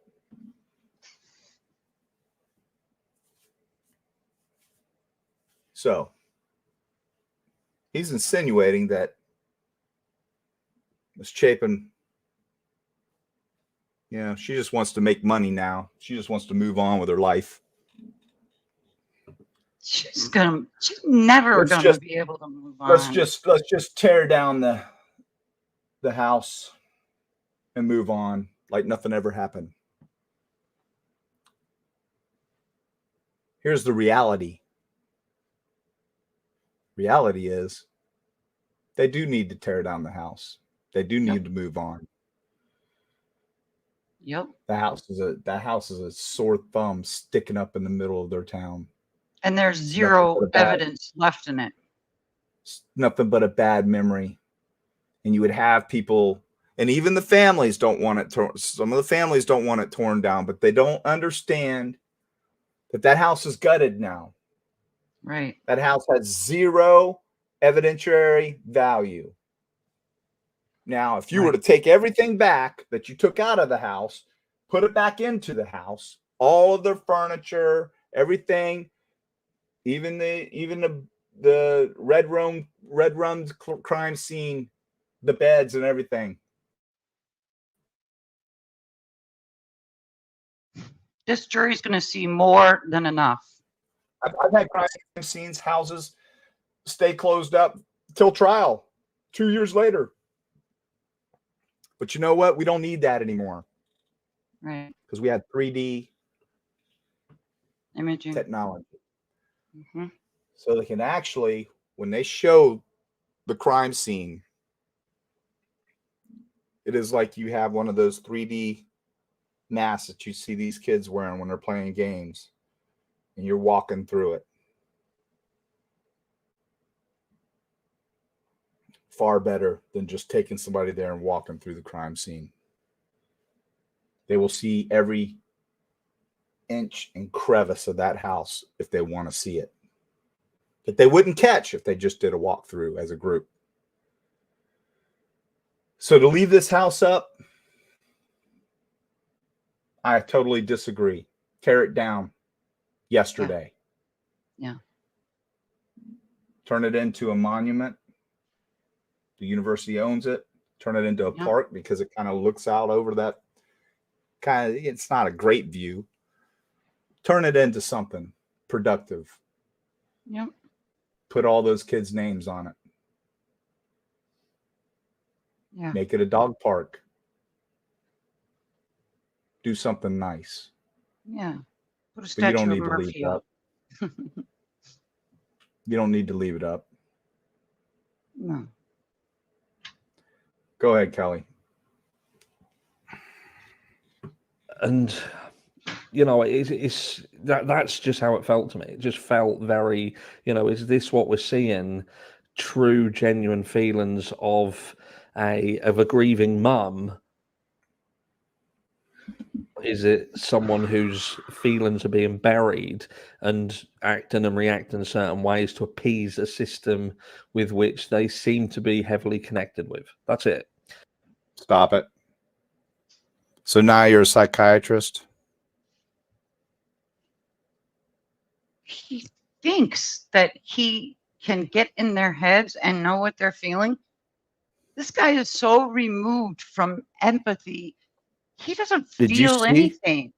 So he's insinuating that Miss Chapin, you know, she just wants to make money now. She just wants to move on with her life. She's never gonna be able to move on. Let's just tear down the house and move on like nothing ever happened. Here's the reality. Reality is they do need to tear down the house. They do need to move on. Yep. That house is a sore thumb sticking up in the middle of their town. And there's zero evidence left in it. Nothing but a bad memory. And you would have people, and even the families don't want it torn. Some of the families don't want it torn down, but they don't understand that house is gutted now. Right. That house has zero evidentiary value. Now, if you were to take everything back that you took out of the house, put it back into the house, all of their furniture, everything, even the red room crime scene, the beds and everything. This jury's going to see more than enough. I've had crime scenes, houses stay closed up till trial 2 years later. But you know what? We don't need that anymore. Right. Because we had 3D imaging technology. So they can actually, when they show the crime scene, it is like you have one of those 3D masks that you see these kids wearing when they're playing games, and you're walking through it. Far better than just taking somebody there and walking through the crime scene. They will see every inch and crevice of that house if they want to see it. That they wouldn't catch if they just did a walkthrough as a group. So to leave this house up, I totally disagree. Tear it down yesterday. Yeah. Turn it into a monument. The university owns it. Turn it into a park because it kind of looks out over that kind of, it's not a great view. Turn it into something productive. Yep. Put all those kids' names on it. Yeah. Make it a dog park. Do something nice. Yeah. Put a But statue you don't of need to leave Murphy it up. You don't need to leave it up. No. Go ahead, Kelly. And you know, that's just how it felt to me. It just felt very, you know, is this what we're seeing? True, genuine feelings of a grieving mum? Is it someone whose feelings are being buried and acting and reacting in certain ways to appease a system with which they seem to be heavily connected with? That's it. Stop it. So now you're a psychiatrist? He thinks that he can get in their heads and know what they're feeling. This guy is so removed from empathy. He doesn't feel anything.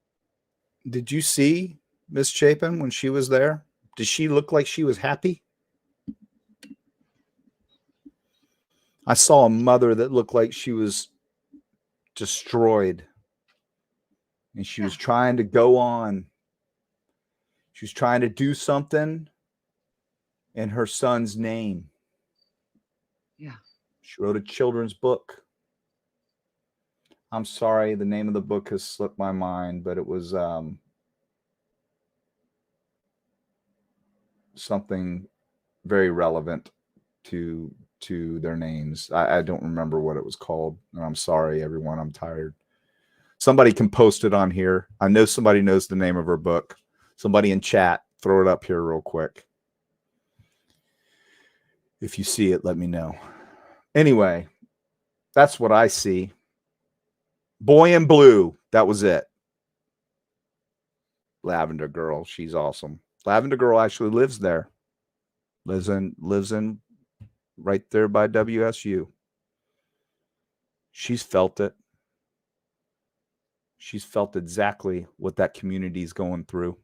Did you see Miss Chapin when she was there? Did she look like she was happy? I saw a mother that looked like she was destroyed. And she was trying to go on. She was trying to do something in her son's name. Yeah. She wrote a children's book. I'm sorry, the name of the book has slipped my mind, but it was something very relevant to their names. I don't remember what it was called, and I'm sorry, everyone. I'm tired. Somebody can post it on here. I know somebody knows the name of her book. Somebody in chat, throw it up here real quick. If you see it, let me know. Anyway, that's what I see. Boy in Blue. That was it. Lavender Girl. She's awesome. Lavender Girl actually lives there. Lives in right there by WSU. She's felt it. She's felt exactly what that community is going through.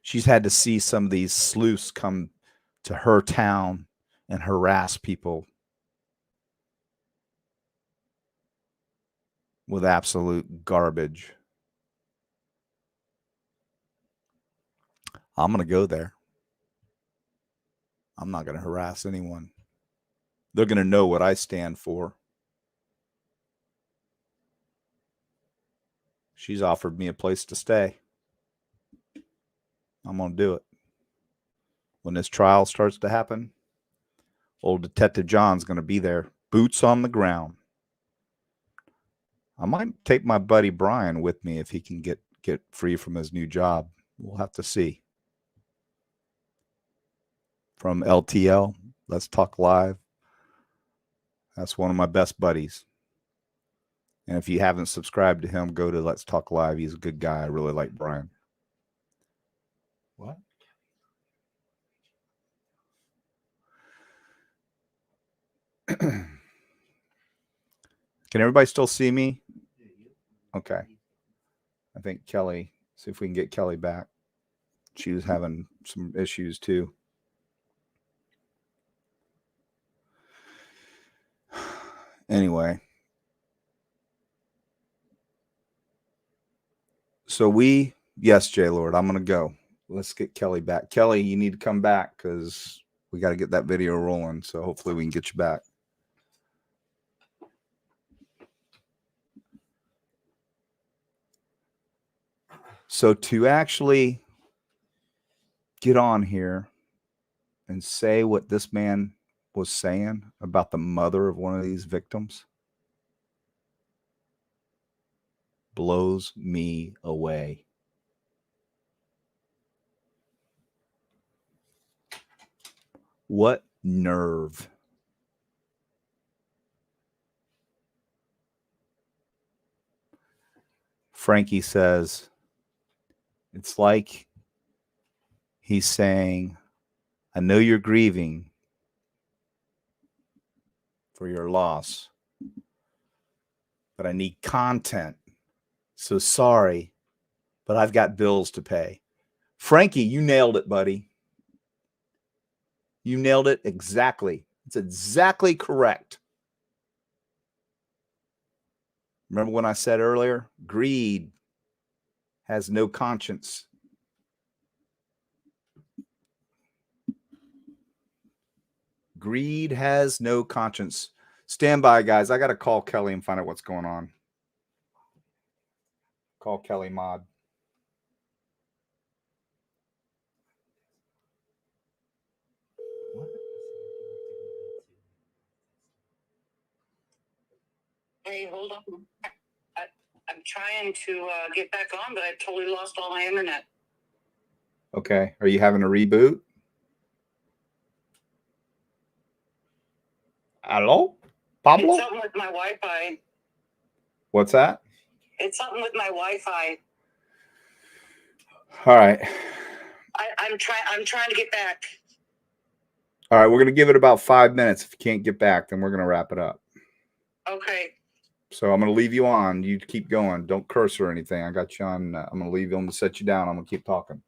She's had to see some of these sleuths come to her town and harass people with absolute garbage. I'm going to go there. I'm not going to harass anyone. They're going to know what I stand for. She's offered me a place to stay. I'm going to do it. When this trial starts to happen, old Detective John's going to be there, boots on the ground. I might take my buddy Brian with me if he can get free from his new job. We'll have to see. From LTL, Let's Talk Live. That's one of my best buddies. And if you haven't subscribed to him, go to Let's Talk Live. He's a good guy. I really like Brian. What? Can everybody still see me? Okay. I think Kelly, see if we can get Kelly back. She was having some issues too. Anyway. So yes, J-Lord, I'm going to go. Let's get Kelly back. Kelly, you need to come back because we got to get that video rolling. So hopefully we can get you back. So to actually get on here and say what this man was saying about the mother of one of these victims blows me away. What nerve. Frankie says, it's like he's saying, I know you're grieving for your loss, but I need content. So sorry, but I've got bills to pay. Frankie, you nailed it, buddy. You nailed it exactly. It's exactly correct. Remember when I said earlier, greed has no conscience. Greed has no conscience. Stand by, guys. I got to call Kelly and find out what's going on. Call Kelly Mod. Hey, hold on. I'm trying to get back on, but I totally lost all my internet. Okay. Are you having a reboot? Hello? Pablo? It's something with my Wi-Fi. What's that? It's something with my Wi-Fi. All right. I'm trying to get back. All right. We're going to give it about 5 minutes. If you can't get back, then we're going to wrap it up. Okay. So I'm going to leave you on. You keep going. Don't curse or anything. I got you on. I'm going to leave you on to set you down. I'm going to keep talking.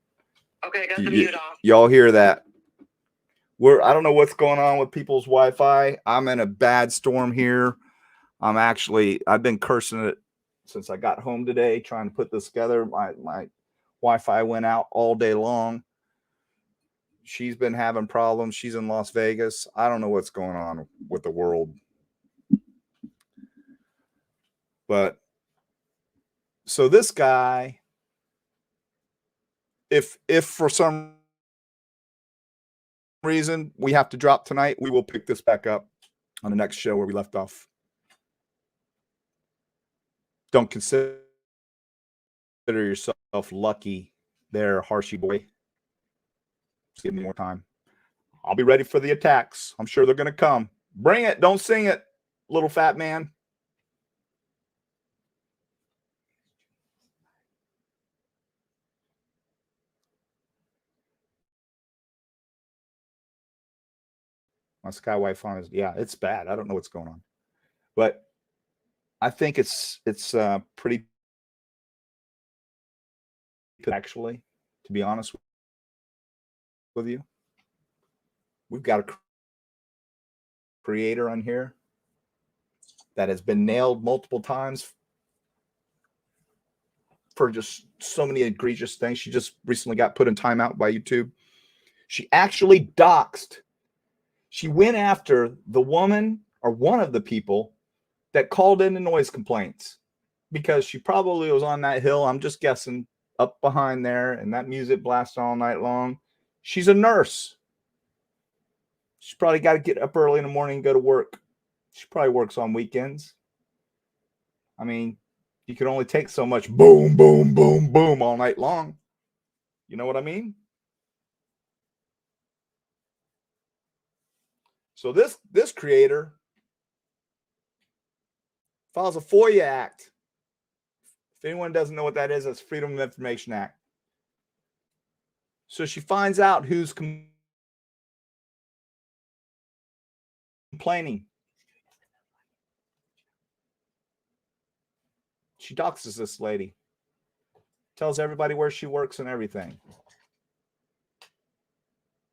Okay, I got the mute off. Y'all hear that? I don't know what's going on with people's Wi-Fi. I'm in a bad storm here. I've been cursing it since I got home today, trying to put this together. My Wi-Fi went out all day long. She's been having problems. She's in Las Vegas. I don't know what's going on with the world. But so this guy, if for some reason we have to drop tonight, we will pick this back up on the next show where we left off. Don't consider yourself lucky there, Harshy boy. Just give me more time. I'll be ready for the attacks. I'm sure they're going to come. Bring it. Don't sing it, little fat man. My Skyway phone is, yeah, it's bad. I don't know what's going on. But I think it's pretty, actually, to be honest with you. We've got a creator on here that has been nailed multiple times for just so many egregious things. She just recently got put in timeout by YouTube. She actually doxed. She went after the woman or one of the people that called in the noise complaints because she probably was on that hill, I'm just guessing, up behind there, and that music blasted all night long. She's a nurse. She's probably got to get up early in the morning and go to work. She probably works on weekends. I mean, you can only take so much boom, boom, boom, boom all night long. You know what I mean? So this creator files a FOIA Act. If anyone doesn't know what that is, that's Freedom of Information Act. So she finds out who's complaining. She doxes this lady. Tells everybody where she works and everything.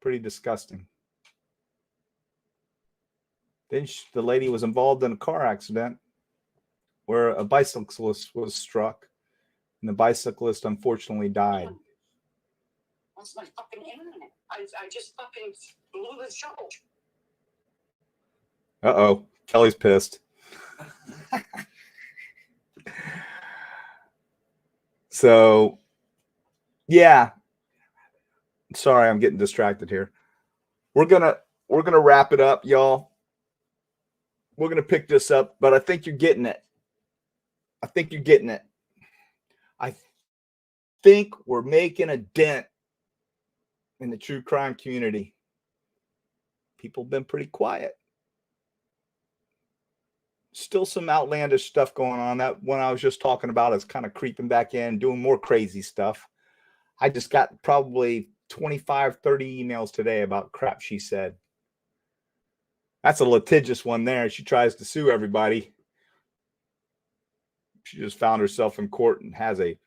Pretty disgusting. Then the lady was involved in a car accident where a bicyclist was struck, and the bicyclist unfortunately died. That's my fucking internet. I just fucking blew the show. Uh-oh. Kelly's pissed. So, yeah. Sorry, I'm getting distracted here. We're gonna wrap it up, y'all. We're gonna pick this up, but I think you're getting it. I think you're getting it. I think we're making a dent in the true crime community. People have been pretty quiet. Still some outlandish stuff going on. That one I was just talking about is kind of creeping back in, doing more crazy stuff. I just got probably 25, 30 emails today about crap she said. That's a litigious one there. She tries to sue everybody. She just found herself in court and has a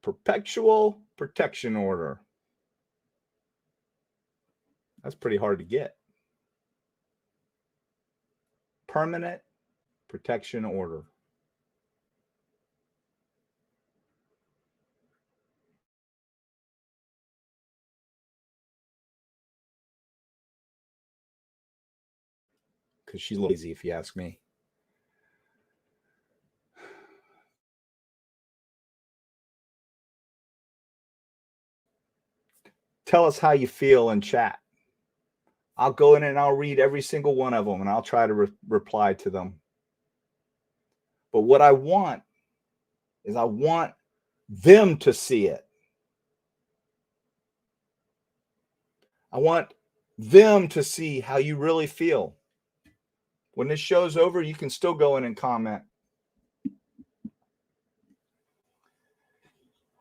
perpetual protection order. That's pretty hard to get. Permanent protection order. Because she's lazy, if you ask me. Tell us how you feel in chat. I'll go in and I'll read every single one of them and I'll try to reply to them. But what I want is I want them to see it. I want them to see how you really feel. When this show's over, you can still go in and comment.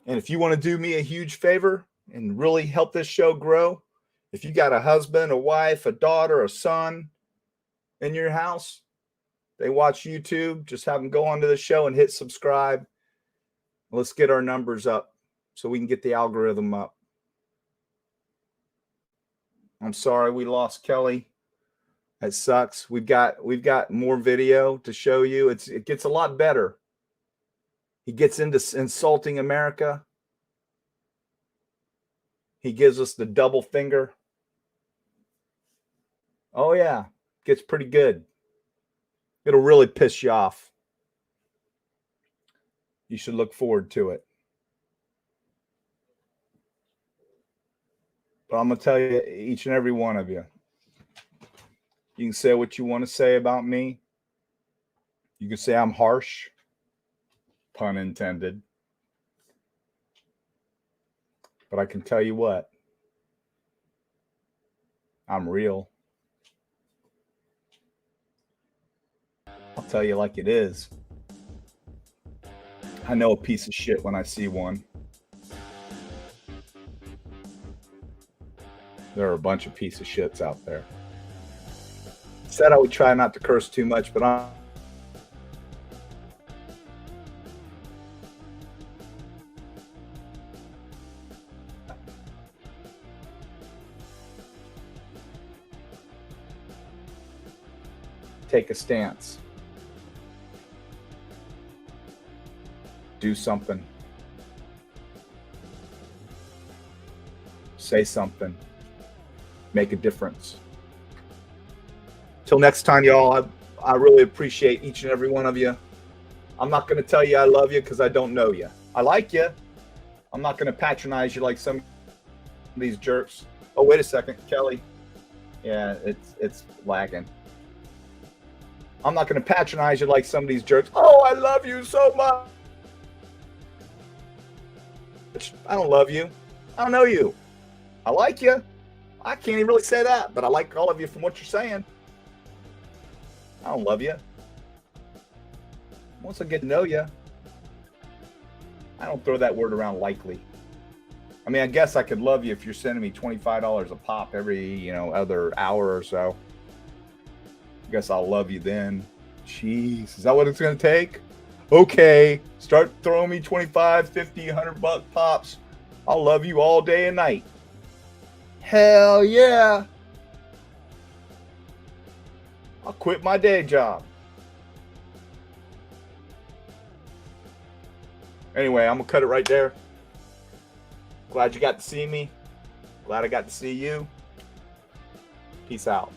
And if you want to do me a huge favor and really help this show grow, if you got a husband, a wife, a daughter, a son in your house, they watch YouTube, just have them go onto the show and hit subscribe. Let's get our numbers up so we can get the algorithm up. I'm sorry we lost Kelly. That sucks. We've got more video to show you. It gets a lot better. He gets into insulting America. He gives us the double finger. Oh yeah, gets pretty good. It'll really piss you off. You should look forward to it. But I'm going to tell you, each and every one of you, you can say what you want to say about me. You can say I'm harsh, pun intended. But I can tell you what, I'm real. I'll tell you like it is. I know a piece of shit when I see one. There are a bunch of piece of shits out there. Said I would try not to curse too much, but I'm take a stance. Do something. Say something. Make a difference. Till next time, y'all, I really appreciate each and every one of you. I'm not going to tell you I love you because I don't know you. I like you. I'm not going to patronize you like some of these jerks. Oh, wait a second, Kelly. Yeah, it's lagging. I'm not going to patronize you like some of these jerks. Oh, I love you so much. I don't love you. I don't know you. I like you. I can't even really say that, but I like all of you from what you're saying. I don't love you. Once I get to know you, I don't throw that word around lightly. I mean, I guess I could love you if you're sending me $25 a pop every, other hour or so. I guess I'll love you then. Jeez, is that what it's going to take? Okay, start throwing me 25, 50, $100 pops. I'll love you all day and night. Hell yeah. I'll quit my day job. Anyway, I'm going to cut it right there. Glad you got to see me. Glad I got to see you. Peace out.